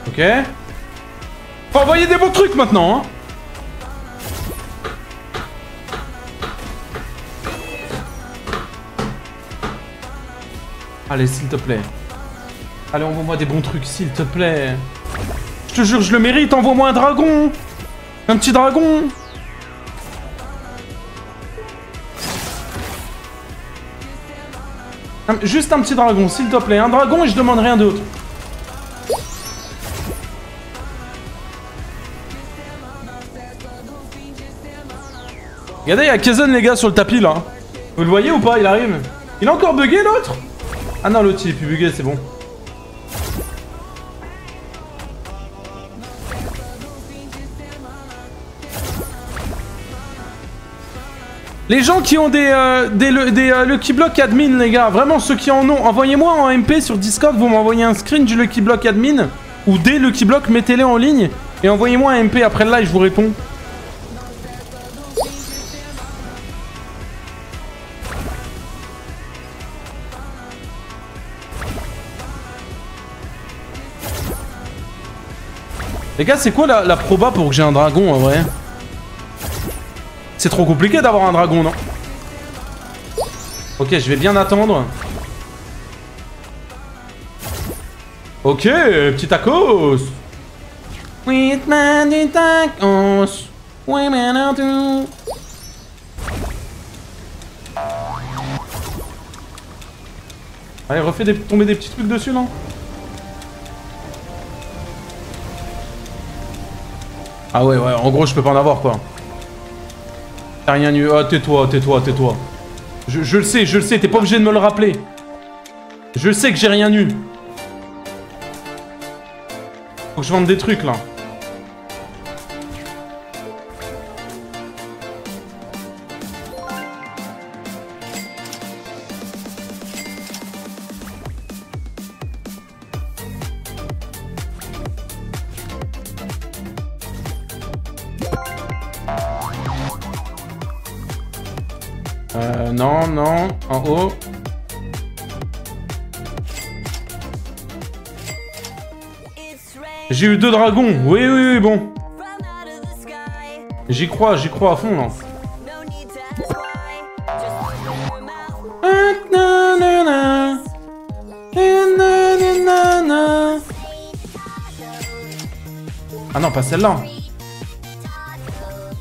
Ok. Faut envoyer des bons trucs maintenant, hein. Allez, s'il te plaît. Allez, envoie-moi des bons trucs, s'il te plaît. Je te jure, je le mérite. Envoie-moi un dragon. Un petit dragon. Juste un petit dragon, s'il te plaît. Un dragon et je demande rien d'autre. Regardez, il y a Kaizen, les gars, sur le tapis, là. Vous le voyez ou pas? Il arrive. Il a encore bugué, l'autre? Ah non, l'autre, il est plus bugué, c'est bon. Les gens qui ont des Lucky Block admin, les gars, vraiment, ceux qui en ont, envoyez-moi en MP sur Discord, vous m'envoyez un screen du Lucky Block admin, ou des Lucky Block, mettez-les en ligne, et envoyez-moi un MP après le live, je vous réponds. Les gars, c'est quoi la proba pour que j'ai un dragon en vrai? C'est trop compliqué d'avoir un dragon, non? Ok, je vais bien attendre. Ok, petit tacos. With man du tacos. Oui, man, tout. Allez, refais tomber des petits trucs dessus, non? Ah ouais, en gros, je peux pas en avoir, quoi. T'as rien eu. Oh, tais-toi. Je le sais, t'es pas obligé de me le rappeler. Je sais que j'ai rien eu. Faut que je vende des trucs, là. Non, non, en haut. J'ai eu 2 dragons. Oui, oui, oui, bon. J'y crois à fond, là. Ah non, pas celle-là.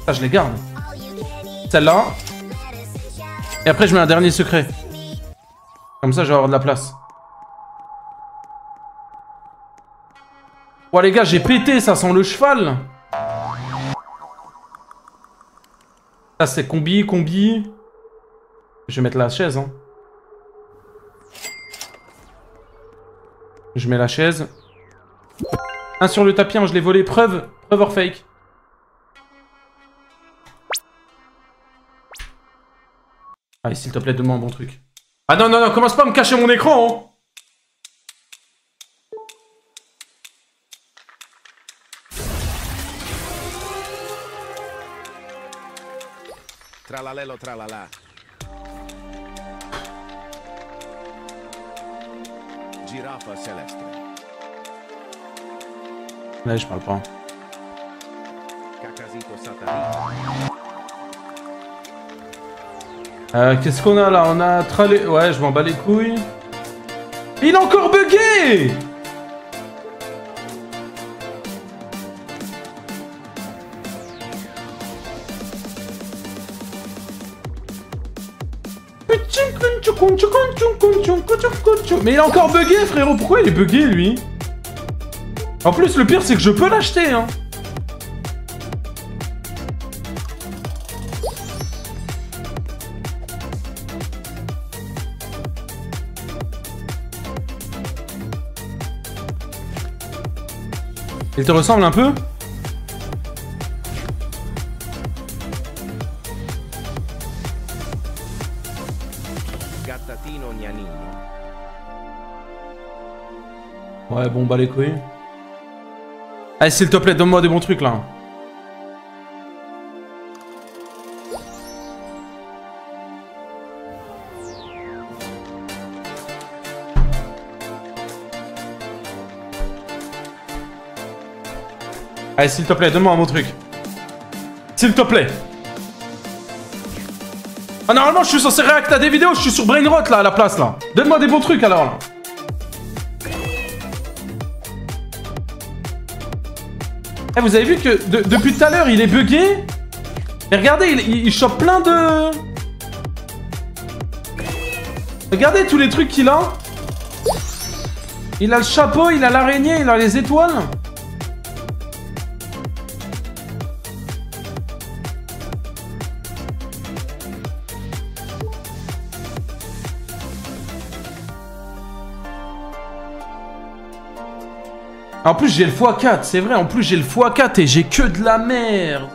Ça, je les garde. Celle-là. Et après, je mets un dernier secret. Comme ça, je vais avoir de la place. Oh les gars, j'ai pété, ça sent le cheval. Ça, c'est combi. Je vais mettre la chaise, hein. Je mets la chaise. Un sur le tapis, je l'ai volé. Preuve or fake. Allez, s'il te plaît, donne-moi un bon truc. Ah non, non, non, commence pas à me cacher mon écran, hein. Tralalelo tralala. Giraffa celeste. Là, je parle pas. Cacasito satanique. Qu'est-ce qu'on a là? On a tralé... Ouais, je m'en bats les couilles. Il a encore bugué! Mais il a encore bugué, frérot. Pourquoi il est bugué, lui? En plus, le pire, c'est que je peux l'acheter, hein. Il te ressemble un peu? Gattatino gnanino. Ouais, bon, bah les couilles. Allez, s'il te plaît, donne-moi des bons trucs, là. Allez, s'il te plaît, donne-moi un bon truc. S'il te plaît. Ah, normalement, je suis censé réacter à des vidéos, je suis sur Brainrot, là, à la place, là. Donne-moi des bons trucs, alors, là. Eh, vous avez vu que depuis tout à l'heure, il est bugué. Mais regardez, il chope plein de... Regardez tous les trucs qu'il a. Il a le chapeau, il a l'araignée, il a les étoiles. En plus, j'ai le x4, c'est vrai. En plus, j'ai le x4 et j'ai que de la merde.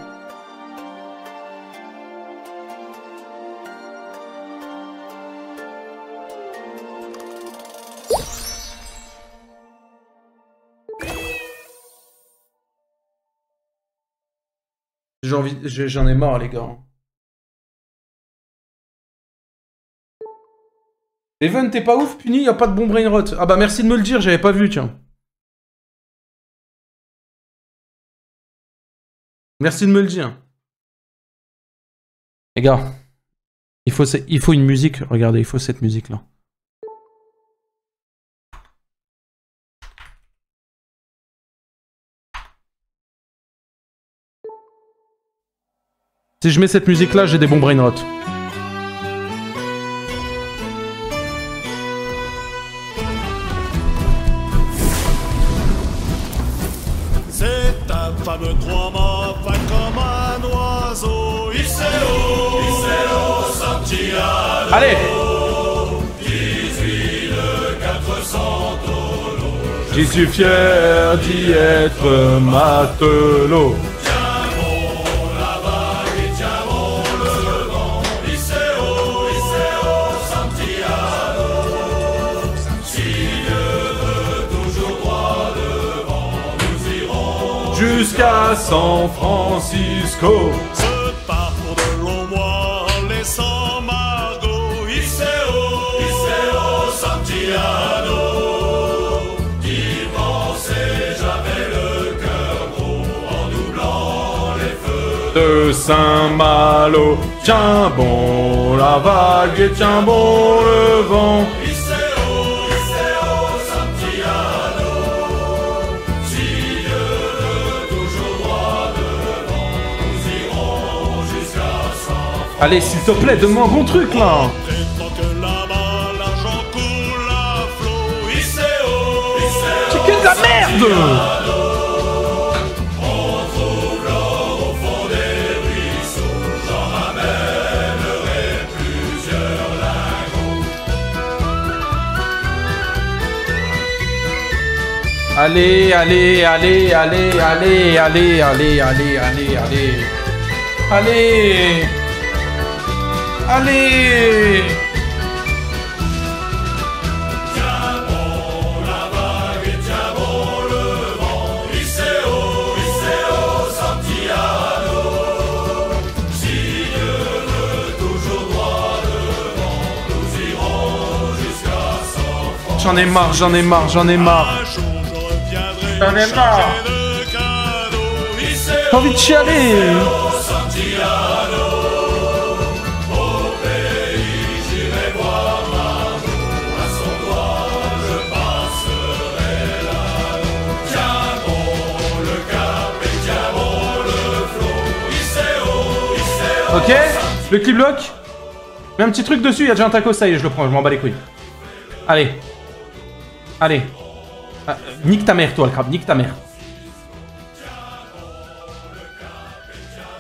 J'en ai marre, les gars. Even, t'es pas ouf, puni, y a pas de bon brainrot. Ah bah merci de me le dire, j'avais pas vu, tiens. Merci de me le dire. Les gars, il faut une musique. Regardez, il faut cette musique-là. Si je mets cette musique-là, j'ai des bons brainrots. C'est un fameux trois-mâts, fin comme un oiseau. Iseo, Santiago. Allez. 400 tonneaux. J'y suis fier d'y être matelot. Jusqu'à San Francisco. Ce parcours de longs mois en laissant Margot. de Saint-Malo. Tiens bon la vague et tiens bon le vent. Allez, s'il te plaît, donne-moi un bon truc, là. C'est que de la merde. Allez, allez, allez, allez, allez, allez, allez, allez, allez, allez. Allez. Allez. Tiens bon la vague et tiens bon le vent. Iseo, Santiago. Si Dieu veut toujours droit devant, nous irons jusqu'à San Francisco. J'en ai marre, j'en ai marre, j'en ai marre. J'en ai marre. J'ai envie de chialer. Ok, le clip block. Mets un petit truc dessus, il y a déjà un taco, ça y est, je le prends, je m'en bats les couilles. Allez. Allez. Ah, nique ta mère, toi, le crabe, nique ta mère.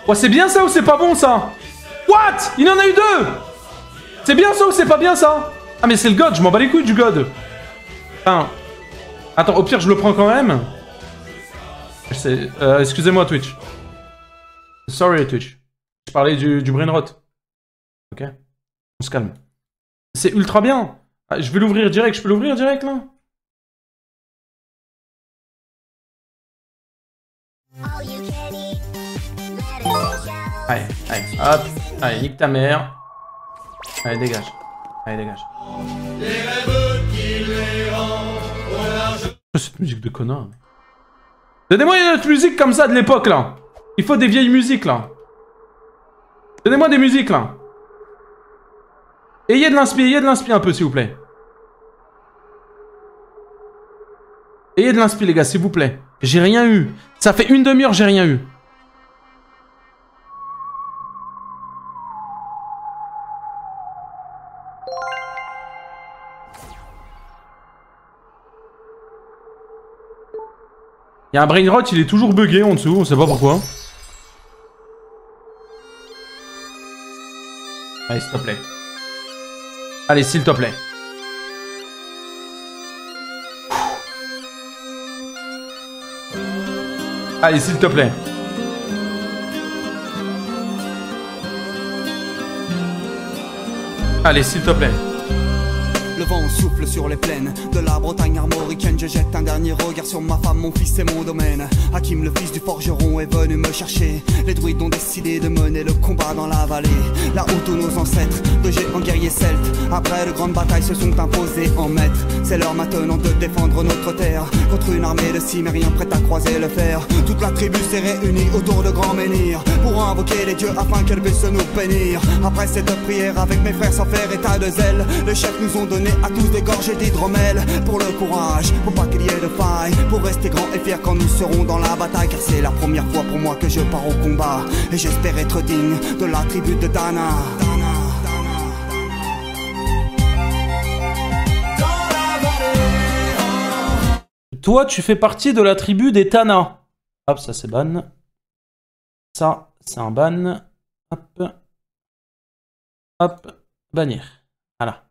Oh, c'est bien ça ou c'est pas bon ça? What? Il en a eu deux. C'est bien ça ou c'est pas bien ça? Ah, mais c'est le god, je m'en bats les couilles du god. Enfin. Attends, au pire, je le prends quand même. Excusez-moi, Twitch. Sorry, Twitch. Je parlais du brain rot. Ok. On se calme. C'est ultra bien. Ah, je vais l'ouvrir direct. Je peux l'ouvrir direct là? Allez, allez, hop. Allez, nique ta mère. Allez, dégage. Allez, dégage. Cette musique de connard. Donnez-moi une autre musique comme ça de l'époque là. Il faut des vieilles musiques là. Donnez-moi des musiques là. Ayez de l'inspi un peu s'il vous plaît. Ayez de l'inspi les gars s'il vous plaît. J'ai rien eu. Ça fait une demi-heure j'ai rien eu. Il y a un brain rot, il est toujours bugué en dessous, on sait pas pourquoi. Allez, s'il te plaît. Allez, s'il te plaît. Allez, s'il te plaît. Allez, s'il te plaît. Le vent souffle sur les plaines de la Bretagne armoricaine. Je jette un dernier regard sur ma femme, mon fils et mon domaine. Hakim, le fils du forgeron, est venu me chercher. Les druides ont décidé de mener le combat dans la vallée. Là où tous nos ancêtres, de géants guerriers celtes, après de grandes batailles se sont imposés en maîtres. C'est l'heure maintenant de défendre notre terre contre une armée de cimériens prête à croiser le fer. Toute la tribu s'est réunie autour de grands menhirs pour invoquer les dieux afin qu'elle puisse nous bénir. Après cette prière avec mes frères sans faire état de zèle, les chefs nous ont donné à tous des gorgées d'hydromel. Pour le courage, pour pas qu'il y ait de faille, pour rester grand et fier quand nous serons dans la bataille. Car c'est la première fois pour moi que je pars au combat, et j'espère être digne de la tribu de Dana. Toi, tu fais partie de la tribu des Tana. Hop, ça c'est ban. Ça, c'est un ban. Hop. Hop. Bannir. Voilà.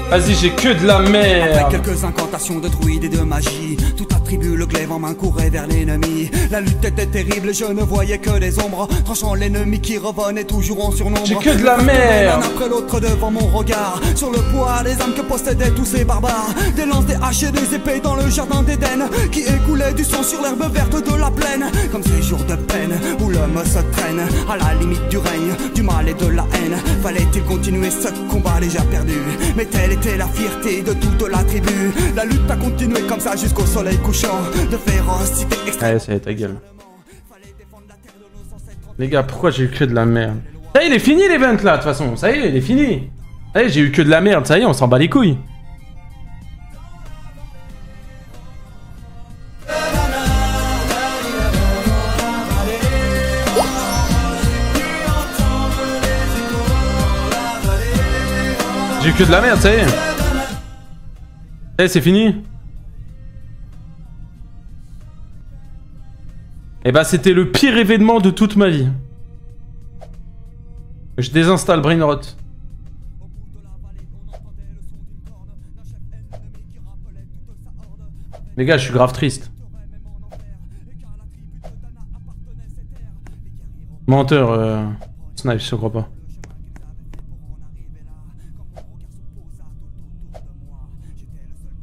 Vas-y, j'ai que de la merde. Après quelques incantations de druides et de magie, tout attribue le glaive en main courait vers l'ennemi. La lutte était terrible, je ne voyais que des ombres, tranchant l'ennemi qui revenait toujours en surnombre. J'ai que de la merde. L'un après l'autre devant mon regard, sur le poids des âmes que possédaient tous ces barbares. Des lances, des haches et des épées dans le jardin d'Éden, qui écoulait du sang sur l'herbe verte de la plaine. Comme ces jours de peine où l'homme se traîne à la limite du règne, du mal et de la haine. Fallait-il continuer ce combat déjà perdu? Mais telle était la fierté de toute la tribu. La lutte a continué comme ça jusqu'au soleil couchant. De férocité extrême. Allez, ça y est, ta gueule. Les gars, pourquoi j'ai eu que de la merde? Ça y est, il est fini l'event là, de toute façon. Ça y est, il est fini. Ça y est, j'ai eu que de la merde. Ça y est, on s'en bat les couilles. J'ai eu que de la merde, ça y est. Ça y est, c'est fini. Et bah, c'était le pire événement de toute ma vie. Je désinstalle Brainrot. Les gars, je suis grave triste. Menteur, Snipe, je crois pas.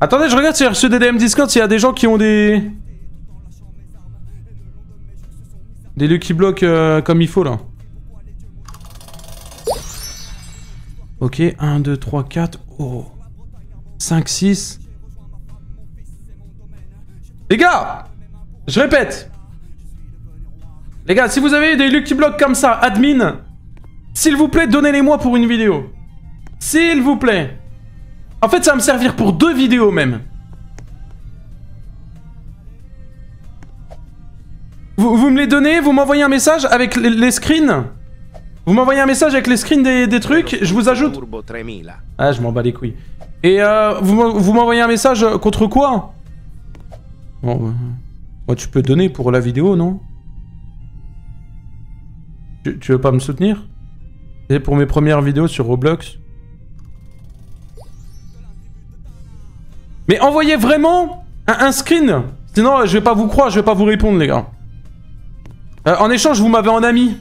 Attendez, je regarde sur ce DDM Discord s'il y a des gens qui ont des Lucky Blocks comme il faut là. Ok, 1, 2, 3, 4. Oh. 5, 6. Les gars, je répète. Les gars, si vous avez des Lucky Blocks comme ça, admin, s'il vous plaît, donnez-les-moi pour une vidéo. S'il vous plaît. En fait, ça va me servir pour 2 vidéos même. Vous me les donnez, vous m'envoyez un message avec les screens. Vous m'envoyez un message avec les screens des trucs, je vous ajoute. Ah, je m'en bats les couilles. Et vous m'envoyez un message contre quoi? Bon, moi, tu peux donner pour la vidéo, non? Tu veux pas me soutenir? C'est pour mes premières vidéos sur Roblox. Mais envoyez vraiment un screen. Sinon, je vais pas vous croire, je vais pas vous répondre, les gars. En échange, vous m'avez en ami.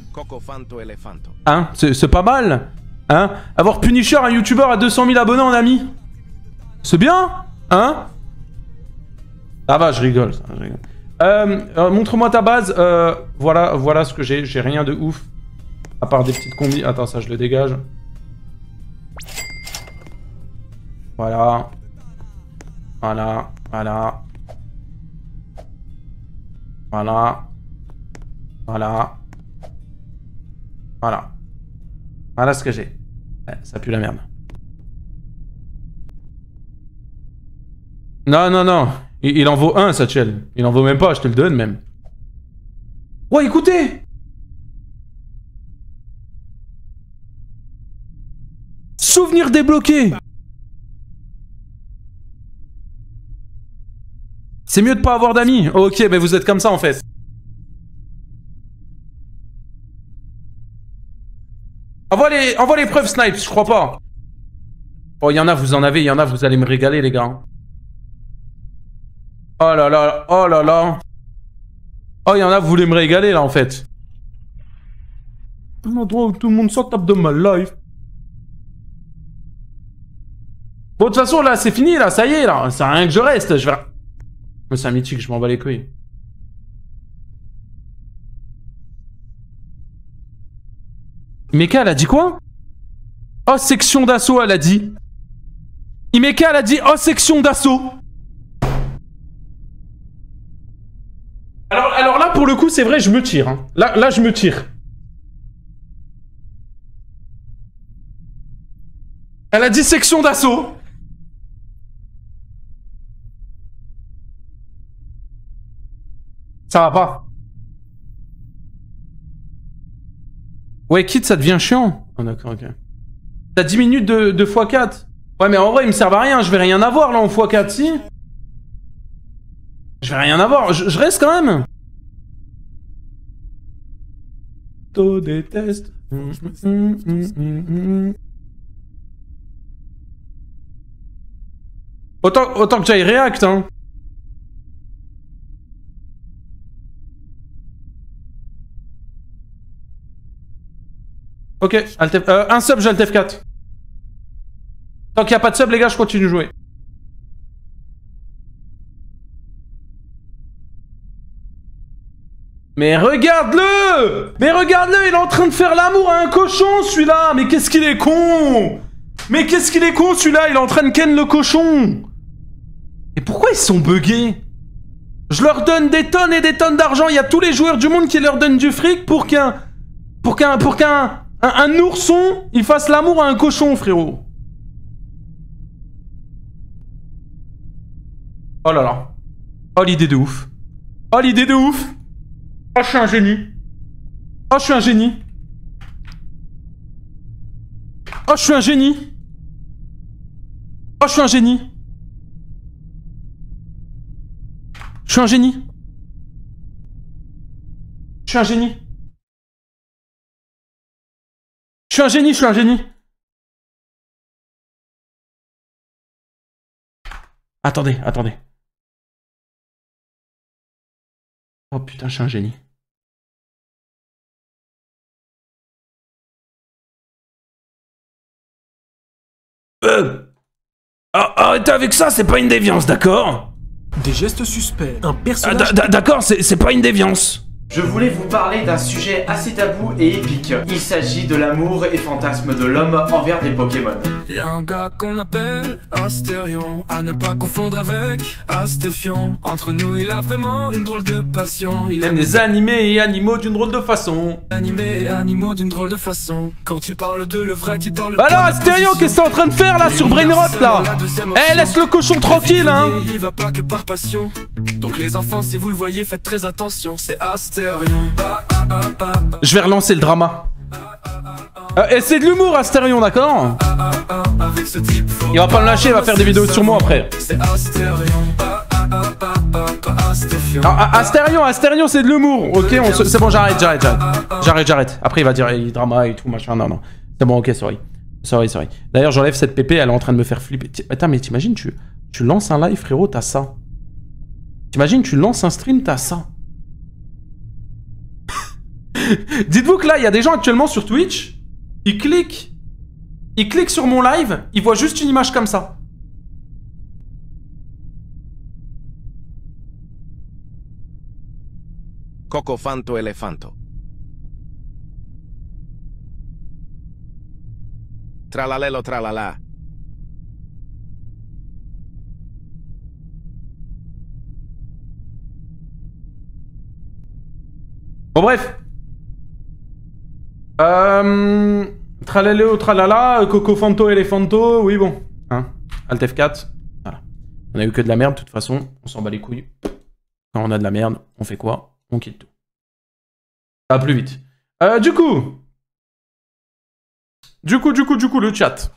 Hein, c'est pas mal. Hein, avoir Punisher, un YouTuber à 200 000 abonnés en ami. C'est bien. Hein. Ah va, je rigole. Montre-moi ta base. Voilà ce que j'ai. J'ai rien de ouf. À part des petites combis. Attends, ça, je le dégage. Voilà. Voilà. Voilà. Voilà. Voilà. Voilà. Voilà ce que j'ai. Ouais, ça pue la merde. Non, non, non. Il en vaut un, Satchel. Il en vaut même pas, je te le donne même. Ouais, écoutez! Souvenir débloqué! C'est mieux de pas avoir d'amis. Ok, mais vous êtes comme ça en fait. Envoie les preuves, Snipes, je crois pas. Oh, il y en a, vous en avez, il y en a, vous allez me régaler, les gars. Oh là là, oh là là. Oh, il y en a, vous voulez me régaler, là, en fait. Un endroit où tout le monde s'en tape de ma life. Bon, de toute façon, là, c'est fini, là, ça y est, là. Ça sert à rien que je reste, je vais... Mais c'est un mythique, je m'en bats les couilles. Imeka, elle a dit quoi? Oh, section d'assaut, elle a dit. Imeka, elle a dit oh, section d'assaut. Alors là, pour le coup, c'est vrai, je me tire. Hein. Là, je me tire. Elle a dit section d'assaut. Ça va pas. Ouais, Kit, ça devient chiant. Oh, d'accord, ok. T'as 10 minutes de x4. Ouais, mais en vrai, ils me servent à rien. Je vais rien avoir, là, en x4, si. Je vais rien avoir. Je reste quand même. Taux des tests. Autant que j'aille react, hein. Ok, un sub, j'ai Alt F4. Tant qu'il n'y a pas de sub, les gars, je continue de jouer. Mais regarde-le! Mais regarde-le, il est en train de faire l'amour à un cochon, celui-là! Mais qu'est-ce qu'il est con! Mais qu'est-ce qu'il est con, celui-là! Il est en train de ken le cochon! Et pourquoi ils sont buggés? Je leur donne des tonnes et des tonnes d'argent. Il y a tous les joueurs du monde qui leur donnent du fric pour qu'un ourson, il fasse l'amour à un cochon, frérot. Oh là là. Oh, l'idée de ouf. Oh, l'idée de ouf. Oh, je suis un génie. Oh, je suis un génie. Oh, je suis un génie. Oh, je suis un génie. Je suis un génie. Je suis un génie. Je suis un génie, je suis un génie. Attendez, attendez. Oh putain, je suis un génie. Arrêtez avec ça, c'est pas une déviance, d'accord? Des gestes suspects, un personnage... D'accord, c'est pas une déviance. Je voulais vous parler d'un sujet assez tabou et épique. Il s'agit de l'amour et fantasme de l'homme envers des Pokémon. Y'a un gars qu'on appelle Astérion, à ne pas confondre avec Astéfion. Entre nous, il a vraiment une drôle de passion. Il aime les animés et animaux d'une drôle de façon. Animés et animaux d'une drôle de façon. Quand tu parles de le vrai, tu parles... Alors Astérion, qu'est-ce que t'es en train de faire là sur Brainrot là? Eh, laisse le cochon tranquille, hein. Il va pas que par passion. Donc les enfants, si vous le voyez, faites très attention. C'est Astérion. Je vais relancer le drama. Et c'est de l'humour, Astérion, d'accord? Il va pas me lâcher, il va faire des vidéos sur moi après. Astérion, c'est de l'humour. Ok, c'est bon, j'arrête. Après, il va dire drama et tout, machin. Non. C'est bon, ok, sorry. D'ailleurs, j'enlève cette pépé, elle est en train de me faire flipper. Attends, mais t'imagines, tu lances un live, frérot, t'as ça. T'imagines, tu lances un stream, t'as ça. Dites-vous que là, il y a des gens actuellement sur Twitch, ils cliquent sur mon live, ils voient juste une image comme ça. Cocofanto elefanto. Tralalelo tralala. Bon bref. Tralaleo tralala, Cocofanto elefanto, oui bon. Hein, Alt F4. Voilà. On a eu que de la merde de toute façon, on s'en bat les couilles. Quand on a de la merde, on fait quoi? On quitte tout. Ça va plus vite. Du coup, le chat.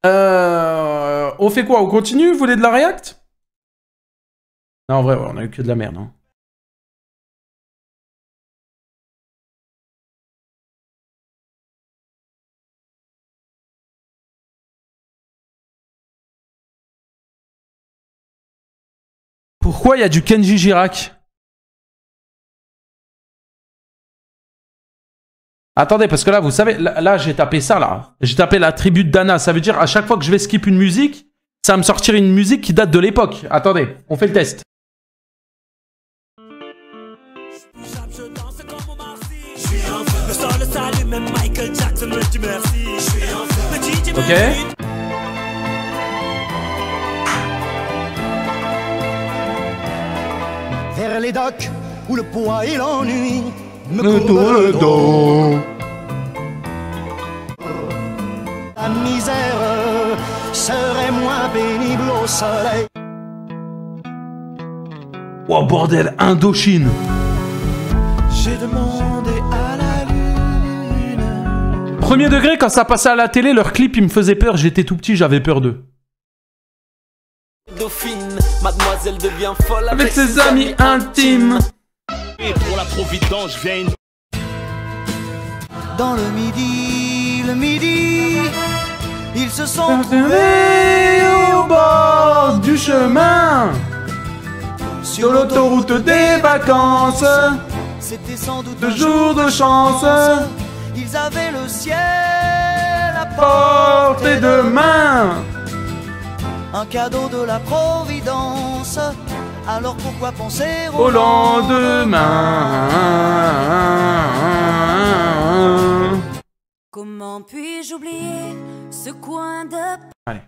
On fait quoi? On continue? Vous voulez de la react? Non, en vrai, ouais, on a eu que de la merde. Hein. Pourquoi il y a du Kenji Girac? Attendez, parce que là, vous savez, là j'ai tapé ça, là. J'ai tapé la tribu d'Anna. Ça veut dire, à chaque fois que je vais skip une musique, ça va me sortir une musique qui date de l'époque. Attendez, on fait le test. Ok. Vers les docks où le poids et l'ennui me courbent le dos. La misère serait moins pénible au soleil. Oh bordel, Indochine. J'ai demandé à la lune. Premier degré, quand ça passait à la télé, leur clip il me faisait peur. J'étais tout petit, j'avais peur d'eux. Dauphine, mademoiselle devient folle avec ses amis intimes. Et pour la Providence, je viens. Dans le midi, Ils se sont trouvés au bord du chemin, sur l'autoroute des vacances. C'était sans doute un jour de chance. Ils avaient le ciel à portée de main, un cadeau de la Providence. Alors pourquoi penser au lendemain? Comment puis-je oublier ce coin de... Allez.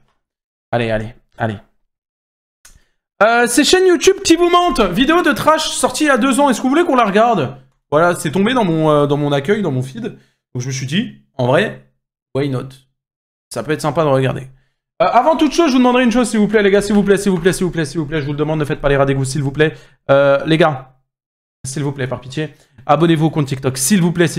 C'est chaîne YouTube qui vous mente. Vidéo de trash sortie il y a 2 ans. Est-ce que vous voulez qu'on la regarde? Voilà, c'est tombé dans mon accueil, dans mon feed. Donc je me suis dit, en vrai, why not? Ça peut être sympa de regarder. Avant toute chose, je vous demanderai une chose, s'il vous plaît, les gars, s'il vous plaît, je vous le demande, ne faites pas les radégoûts, s'il vous plaît. Les gars, s'il vous plaît, par pitié, abonnez-vous au compte TikTok, s'il vous plaît.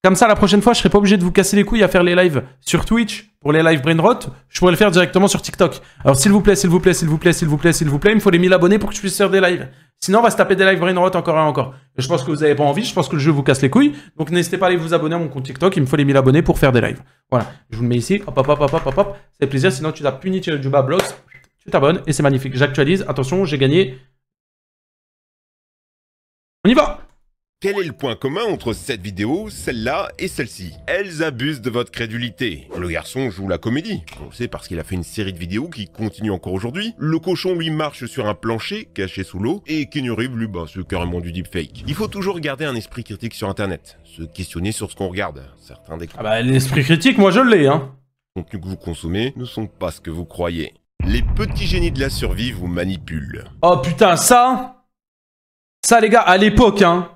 Comme ça, la prochaine fois, je serai pas obligé de vous casser les couilles à faire les lives sur Twitch, pour les lives Brainrot, je pourrais le faire directement sur TikTok. Alors s'il vous plaît, il me faut les 1000 abonnés pour que je puisse faire des lives. Sinon, on va se taper des lives Brainrot encore et encore. Et je pense que vous avez pas envie, je pense que le jeu vous casse les couilles. Donc n'hésitez pas à aller vous abonner à mon compte TikTok, il me faut les 1000 abonnés pour faire des lives. Voilà, je vous le mets ici, hop, c'est plaisir, sinon tu tapes Puni-Juba Blogs, tu t'abonnes et c'est magnifique. J'actualise, attention, j'ai gagné. On y va! Quel est le point commun entre cette vidéo, celle-là et celle-ci? Elles abusent de votre crédulité. Le garçon joue la comédie. On le sait parce qu'il a fait une série de vidéos qui continue encore aujourd'hui. Le cochon, lui, marche sur un plancher caché sous l'eau. Et Keanu Reeves, lui, c'est carrément du deepfake. Il faut toujours garder un esprit critique sur Internet. Se questionner sur ce qu'on regarde. Certains des... Ah bah, l'esprit critique, moi je l'ai, hein. Les contenus que vous consommez ne sont pas ce que vous croyez. Les petits génies de la survie vous manipulent. Oh putain, ça, les gars, à l'époque, hein.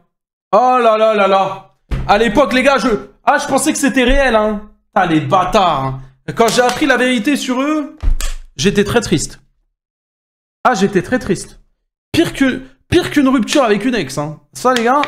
Oh là là là là. À l'époque, les gars, je pensais que c'était réel, hein. Ah, les bâtards. Hein. Quand j'ai appris la vérité sur eux, j'étais très triste. Ah, j'étais très triste. Pire qu'une rupture avec une ex, hein. Ça, les gars...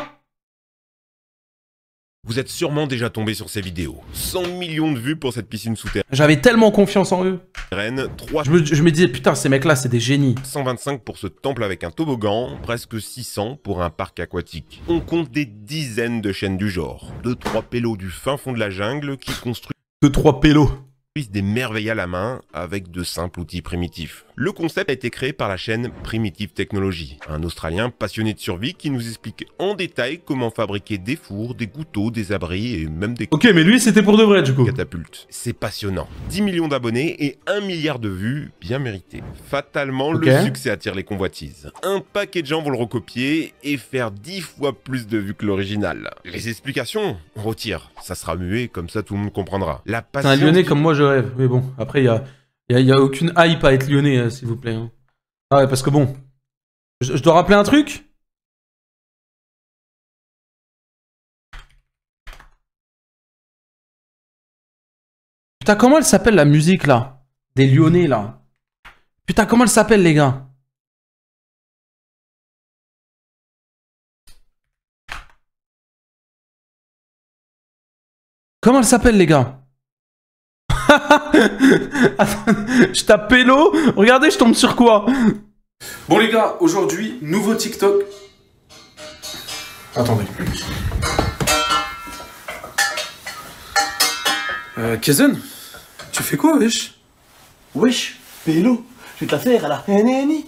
Vous êtes sûrement déjà tombé sur ces vidéos. 100 millions de vues pour cette piscine souterraine. J'avais tellement confiance en eux. 3... Je me disais, putain, ces mecs-là, c'est des génies. 125 pour ce temple avec un toboggan, presque 600 pour un parc aquatique. On compte des dizaines de chaînes du genre. 2-3 pélos du fin fond de la jungle qui construisent... 2-3 pélos. Des merveilles à la main avec de simples outils primitifs. Le concept a été créé par la chaîne Primitive Technology, un Australien passionné de survie qui nous explique en détail comment fabriquer des fours, des couteaux, des abris et même des... Ok, mais lui c'était pour de vrai du coup. Catapultes. C'est passionnant. 10 millions d'abonnés et 1 milliard de vues, bien mérité. Fatalement, le succès attire les convoitises. Un paquet de gens vont le recopier et faire 10 fois plus de vues que l'original. Les explications, on retire. Ça sera muet, comme ça tout le monde comprendra. La passion... C'est un lyonnais comme moi je rêve, mais bon, après il y a aucune hype à être lyonnais, s'il vous plaît. Hein. Ah ouais, parce que bon, je dois rappeler un truc. Putain, comment elle s'appelle la musique là? Des lyonnais là. Putain, comment elle s'appelle les gars? Comment elle s'appelle les gars? Je tape pélo. Regardez, je tombe sur quoi? Bon les gars, aujourd'hui, nouveau TikTok. Attendez. Kezen, tu fais quoi, wesh? Wesh, pélo, je vais te la faire à la Heneni.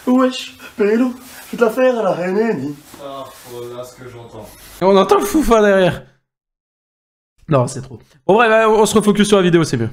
Wesh, pélo, je vais te la faire à la Heneni. Ah, voilà ce que j'entends. On entend le foufa derrière. Non, c'est trop. Bon bref, on se refocus sur la vidéo, c'est mieux.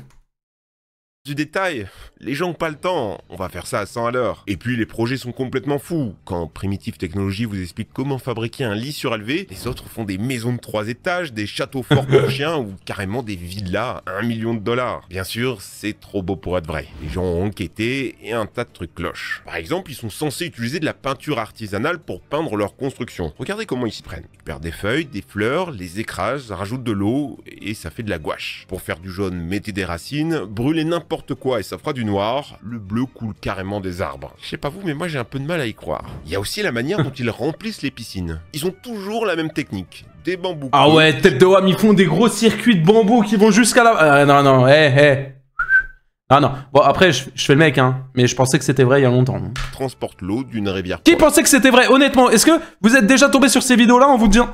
Du détail, les gens n'ont pas le temps, on va faire ça à 100 à l'heure. Et puis les projets sont complètement fous. Quand Primitive Technology vous explique comment fabriquer un lit surélevé, les autres font des maisons de 3 étages, des châteaux forts pour chiens ou carrément des villas à 1 million de $. Bien sûr, c'est trop beau pour être vrai. Les gens ont enquêté et un tas de trucs cloches. Par exemple, ils sont censés utiliser de la peinture artisanale pour peindre leur construction. Regardez comment ils s'y prennent. Ils perdent des feuilles, des fleurs, les écrasent, rajoutent de l'eau et ça fait de la gouache. Pour faire du jaune, mettez des racines, brûlez n'importe quoi et ça fera du noir, le bleu coule carrément des arbres. Je sais pas vous, mais moi j'ai un peu de mal à y croire. Il y a aussi la manière dont ils remplissent les piscines. Ils ont toujours la même technique. Des bambous. Ah ouais, tête de wam, ils font des gros circuits de bambou qui vont jusqu'à la... non, Ah non, bon après je fais le mec hein, mais je pensais que c'était vrai il y a longtemps. Transporte l'eau d'une rivière. Qui pensait que c'était vrai? Honnêtement, est-ce que vous êtes déjà tombé sur ces vidéos là en vous disant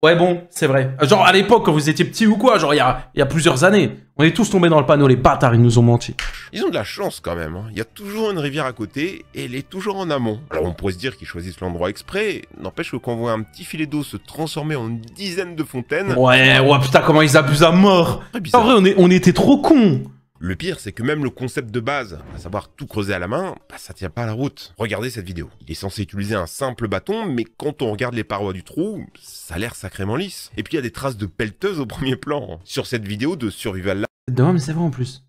Ouais, bon, c'est vrai. Genre, à l'époque, quand vous étiez petit ou quoi, genre, il y a plusieurs années, on est tous tombés dans le panneau, les bâtards, ils nous ont menti. Ils ont de la chance quand même, hein. Il y a toujours une rivière à côté, et elle est toujours en amont. Alors on pourrait se dire qu'ils choisissent l'endroit exprès, n'empêche que quand on voit un petit filet d'eau se transformer en une dizaine de fontaines... Ouais, putain, comment ils abusent à mort. En vrai, on était trop cons. Le pire, c'est que même le concept de base, à savoir tout creuser à la main, bah ça tient pas la route. Regardez cette vidéo. Il est censé utiliser un simple bâton, mais quand on regarde les parois du trou, ça a l'air sacrément lisse. Et puis il y a des traces de pelleteuse au premier plan. Sur cette vidéo de Survival Life... mais c'est vrai en plus.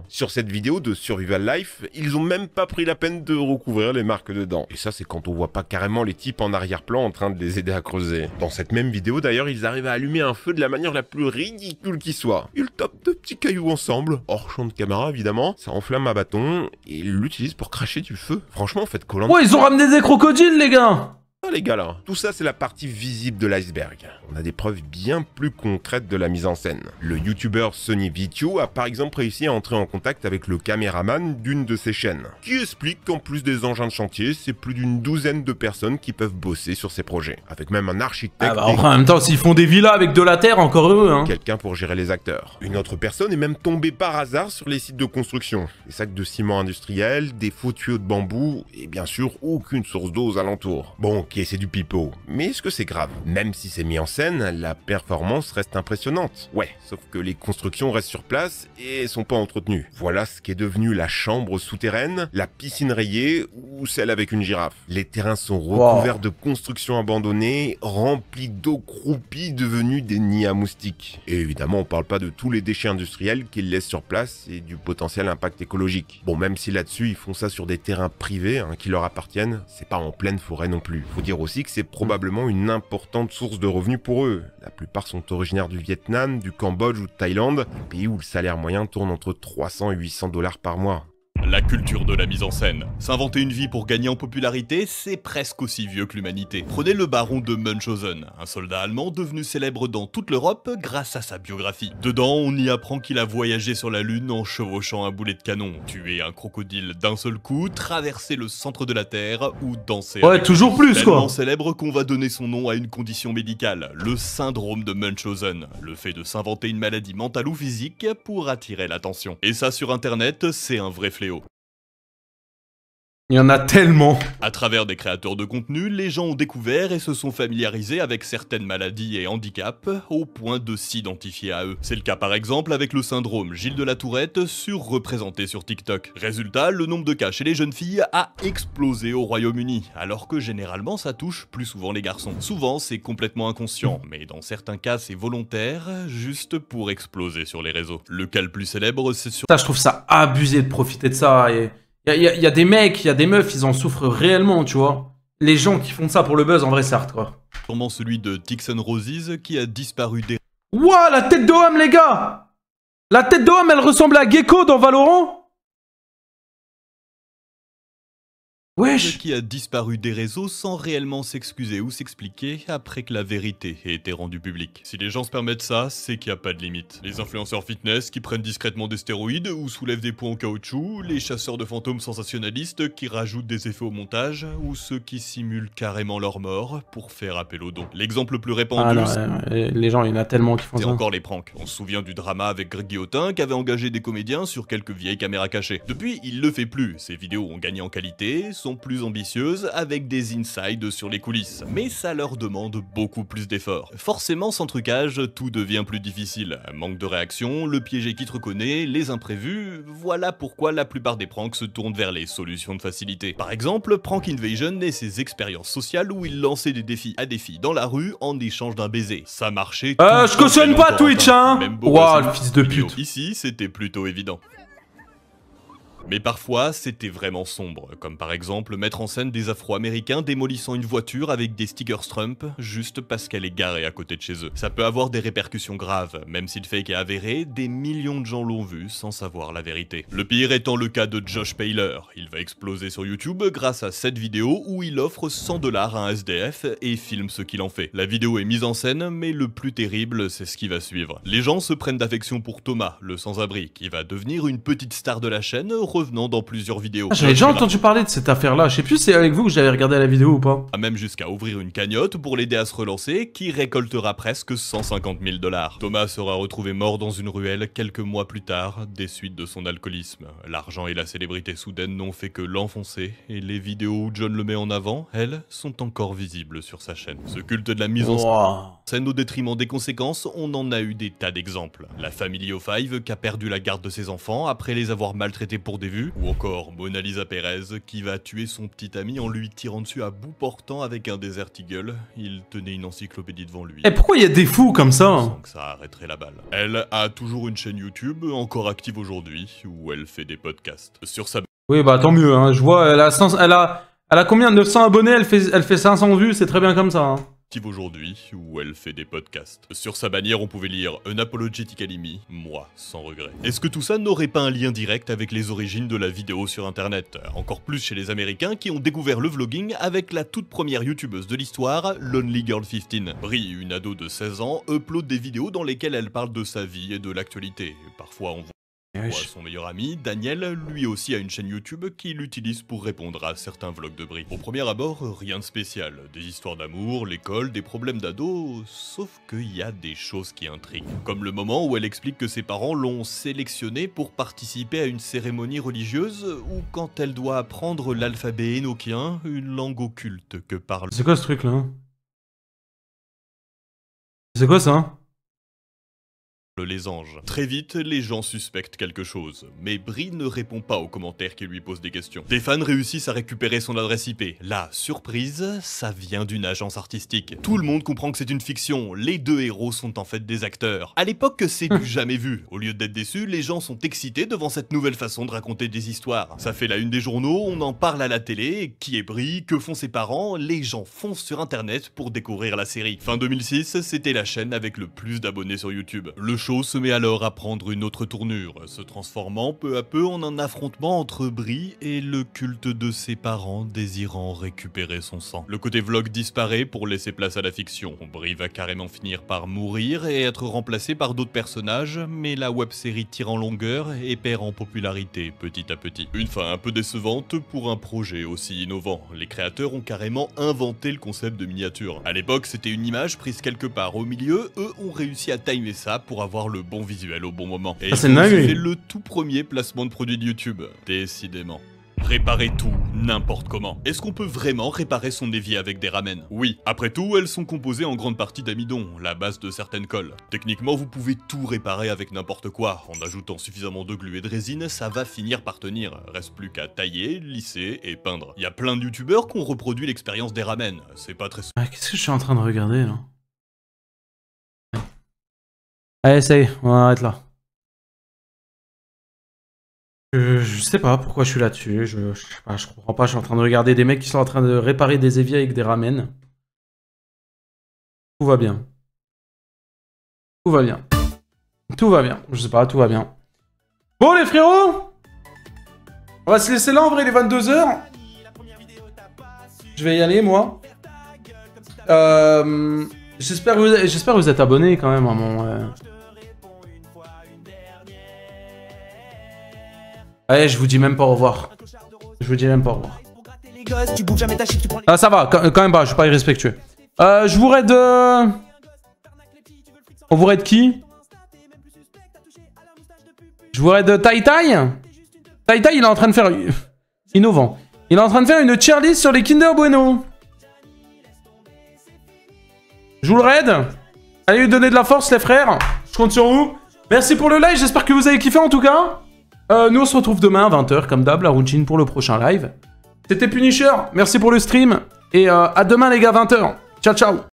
Sur cette vidéo de Survival Life, ils ont même pas pris la peine de recouvrir les marques dedans. Et ça, c'est quand on voit pas carrément les types en arrière-plan en train de les aider à creuser. Dans cette même vidéo, d'ailleurs, ils arrivent à allumer un feu de la manière la plus ridicule qui soit. Ils tapent deux petits cailloux ensemble, hors champ de caméra évidemment, ça enflamme un bâton, et ils l'utilisent pour cracher du feu. Franchement, faites collant. Ouais, ils ont ramené des crocodiles, les gars. Ah les gars là, tout ça c'est la partie visible de l'iceberg. On a des preuves bien plus concrètes de la mise en scène. Le youtubeur Sonny Vitio a par exemple réussi à entrer en contact avec le caméraman d'une de ses chaînes, qui explique qu'en plus des engins de chantier, c'est plus d'une douzaine de personnes qui peuvent bosser sur ces projets. Avec même un architecte... en même temps, s'ils font des villas avec de la terre, encore heureux, hein. Quelqu'un pour gérer les acteurs. Une autre personne est même tombée par hasard sur les sites de construction. Des sacs de ciment industriel, des faux tuyaux de bambou, et bien sûr aucune source d'eau aux alentours. Bon, ok, c'est du pipeau, mais est-ce que c'est grave? Même si c'est mis en scène, la performance reste impressionnante. Ouais, sauf que les constructions restent sur place et sont pas entretenues. Voilà ce qui est devenu la chambre souterraine, la piscine rayée ou celle avec une girafe. Les terrains sont recouverts de constructions abandonnées, remplis d'eau croupie devenus des nids à moustiques. Et évidemment, on parle pas de tous les déchets industriels qu'ils laissent sur place et du potentiel impact écologique. Bon, même si là-dessus, ils font ça sur des terrains privés hein, qui leur appartiennent, c'est pas en pleine forêt non plus. Faut dire aussi que c'est probablement une importante source de revenus pour eux. La plupart sont originaires du Vietnam, du Cambodge ou de Thaïlande, pays où le salaire moyen tourne entre 300 et 800 $ par mois. La culture de la mise en scène. S'inventer une vie pour gagner en popularité, c'est presque aussi vieux que l'humanité. Prenez le baron de Munchausen, un soldat allemand devenu célèbre dans toute l'Europe grâce à sa biographie. Dedans, on y apprend qu'il a voyagé sur la Lune en chevauchant un boulet de canon, tué un crocodile d'un seul coup, traversé le centre de la Terre ou dansé. Ouais, toujours plus quoi. Tellement célèbre qu'on va donner son nom à une condition médicale, le syndrome de Munchausen, le fait de s'inventer une maladie mentale ou physique pour attirer l'attention. Et ça sur internet, c'est un vrai fléau. Il y en a tellement. À travers des créateurs de contenu, les gens ont découvert et se sont familiarisés avec certaines maladies et handicaps au point de s'identifier à eux. C'est le cas par exemple avec le syndrome Gilles de la Tourette surreprésenté sur TikTok. Résultat, le nombre de cas chez les jeunes filles a explosé au Royaume-Uni, alors que généralement ça touche plus souvent les garçons. Souvent c'est complètement inconscient, mais dans certains cas c'est volontaire, juste pour exploser sur les réseaux. Le cas le plus célèbre c'est sur... Ça, je trouve ça abusé de profiter de ça et... Il y a des mecs, il y a des meufs, ils en souffrent réellement, tu vois. Les gens qui font ça pour le buzz, en vrai, c'est hardcore. Sûrement celui de Tixon Roses qui a disparu des... Ouah, la tête de homme, les gars! La tête de homme, elle ressemble à Gecko dans Valorant? Wesh! Qui a disparu des réseaux sans réellement s'excuser ou s'expliquer après que la vérité ait été rendue publique. Si les gens se permettent ça, c'est qu'il n'y a pas de limite. Les influenceurs fitness qui prennent discrètement des stéroïdes ou soulèvent des poids en caoutchouc, les chasseurs de fantômes sensationnalistes qui rajoutent des effets au montage, ou ceux qui simulent carrément leur mort pour faire appel aux dons. L'exemple le plus répandu, les gens, il y en a tellement qui font ça. C'est encore les pranks. On se souvient du drama avec Greg Guillotin qui avait engagé des comédiens sur quelques vieilles caméras cachées. Depuis, il le fait plus. Ses vidéos ont gagné en qualité, sont plus ambitieuses avec des insides sur les coulisses, mais ça leur demande beaucoup plus d'efforts. Forcément, sans trucage, tout devient plus difficile. Manque de réaction, le piégé qui te reconnaît, les imprévus, voilà pourquoi la plupart des pranks se tournent vers les solutions de facilité. Par exemple, Prank Invasion et ses expériences sociales où il lançait des défis à des filles dans la rue en échange d'un baiser. Ça marchait. Je cautionne pas Twitch, hein. Waouh, le fils de pute. Ici, c'était plutôt évident. Mais parfois, c'était vraiment sombre, comme par exemple mettre en scène des Afro-Américains démolissant une voiture avec des stickers Trump, juste parce qu'elle est garée à côté de chez eux. Ça peut avoir des répercussions graves, même si le fake est avéré, des millions de gens l'ont vu sans savoir la vérité. Le pire étant le cas de Josh Paler. Il va exploser sur YouTube grâce à cette vidéo où il offre 100 $ à un SDF et filme ce qu'il en fait. La vidéo est mise en scène, mais le plus terrible, c'est ce qui va suivre. Les gens se prennent d'affection pour Thomas, le sans-abri, qui va devenir une petite star de la chaîne, revenant dans plusieurs vidéos. J'avais déjà entendu parler de cette affaire-là. Je sais plus si c'est avec vous que j'avais regardé la vidéo ou pas. Même jusqu'à ouvrir une cagnotte pour l'aider à se relancer, qui récoltera presque 150 000 $. Thomas sera retrouvé mort dans une ruelle quelques mois plus tard, des suites de son alcoolisme. L'argent et la célébrité soudaine n'ont fait que l'enfoncer, et les vidéos où John le met en avant, elles, sont encore visibles sur sa chaîne. Ce culte de la mise en scène au détriment des conséquences, on en a eu des tas d'exemples. La famille O5 qui a perdu la garde de ses enfants après les avoir maltraités pour des vues, ou encore Mona Lisa Perez qui va tuer son petit ami en lui tirant dessus à bout portant avec un Desert Eagle. Il tenait une encyclopédie devant lui. Et pourquoi il y a des fous comme ça Sans que ça arrêterait la balle. Elle a toujours une chaîne YouTube, encore active aujourd'hui, où elle fait des podcasts. Sur sa... Oui, bah tant mieux, hein. Je vois, elle a combien? 900 abonnés, elle fait 500 vues, c'est très bien comme ça. Hein. Aujourd'hui, où elle fait des podcasts. Sur sa bannière, on pouvait lire Unapologetically Me, moi, sans regret. Est-ce que tout ça n'aurait pas un lien direct avec les origines de la vidéo sur internet? Encore plus chez les Américains qui ont découvert le vlogging avec la toute première youtubeuse de l'histoire, Lonely Girl 15. Brie, une ado de 16 ans, upload des vidéos dans lesquelles elle parle de sa vie et de l'actualité. Parfois on voit son meilleur ami, Daniel, lui aussi a une chaîne YouTube qu'il utilise pour répondre à certains vlogs de Brie. Au premier abord, rien de spécial. Des histoires d'amour, l'école, des problèmes d'ado, sauf qu'il y a des choses qui intriguent. Comme le moment où elle explique que ses parents l'ont sélectionnée pour participer à une cérémonie religieuse, ou quand elle doit apprendre l'alphabet énoquien, une langue occulte que parle... C'est quoi ce truc là? C'est quoi ça? Les anges. Très vite, les gens suspectent quelque chose, mais Brie ne répond pas aux commentaires qui lui posent des questions. Des fans réussissent à récupérer son adresse IP. La surprise, ça vient d'une agence artistique. Tout le monde comprend que c'est une fiction, les deux héros sont en fait des acteurs. À l'époque, c'est du jamais vu. Au lieu d'être déçus, les gens sont excités devant cette nouvelle façon de raconter des histoires. Ça fait la une des journaux, on en parle à la télé, qui est Brie, que font ses parents, les gens foncent sur internet pour découvrir la série. Fin 2006, c'était la chaîne avec le plus d'abonnés sur YouTube. Le show se met alors à prendre une autre tournure, se transformant peu à peu en un affrontement entre Brie et le culte de ses parents désirant récupérer son sang. Le côté vlog disparaît pour laisser place à la fiction. Brie va carrément finir par mourir et être remplacée par d'autres personnages, mais la web-série tire en longueur et perd en popularité petit à petit. Une fin un peu décevante pour un projet aussi innovant. Les créateurs ont carrément inventé le concept de miniature. À l'époque, c'était une image prise quelque part au milieu, eux ont réussi à timer ça pour avoir le bon visuel au bon moment. Et c'est le tout premier placement de produit de YouTube. Décidément. Réparer tout, n'importe comment. Est-ce qu'on peut vraiment réparer son évier avec des ramen? Oui. Après tout, elles sont composées en grande partie d'amidon, la base de certaines colles. Techniquement, vous pouvez tout réparer avec n'importe quoi. En ajoutant suffisamment de glu et de résine, ça va finir par tenir. Reste plus qu'à tailler, lisser et peindre. Il y a plein de youtubeurs qui ont reproduit l'expérience des ramen. C'est pas très... Qu'est-ce que je suis en train de regarder là? Allez, ça y est, on arrête là. Je sais pas pourquoi je suis là-dessus, je sais pas, je comprends pas, je suis en train de regarder des mecs qui sont en train de réparer des éviers avec des ramen. Tout va bien. Tout va bien. Tout va bien, je sais pas, tout va bien. Bon les frérots, on va se laisser là, en vrai il est 22 h. Je vais y aller moi. J'espère que vous êtes abonnés quand même à mon... Allez, je vous dis même pas au revoir. Je vous dis même pas au revoir. Ah, ça va, quand même pas, je suis pas irrespectueux. Je vous raid... On vous raid qui? Je vous raid Tai Tai. Tai Tai, il est en train de faire... Innovant. Il est en train de faire une tier list sur les Kinder Bueno. Je vous le raid. Allez lui donner de la force les frères. Je compte sur vous. Merci pour le live, j'espère que vous avez kiffé en tout cas. Nous on se retrouve demain à 20 h comme d'hab, la routine pour le prochain live. C'était Punisher, merci pour le stream. Et à demain les gars, 20 h. Ciao ciao.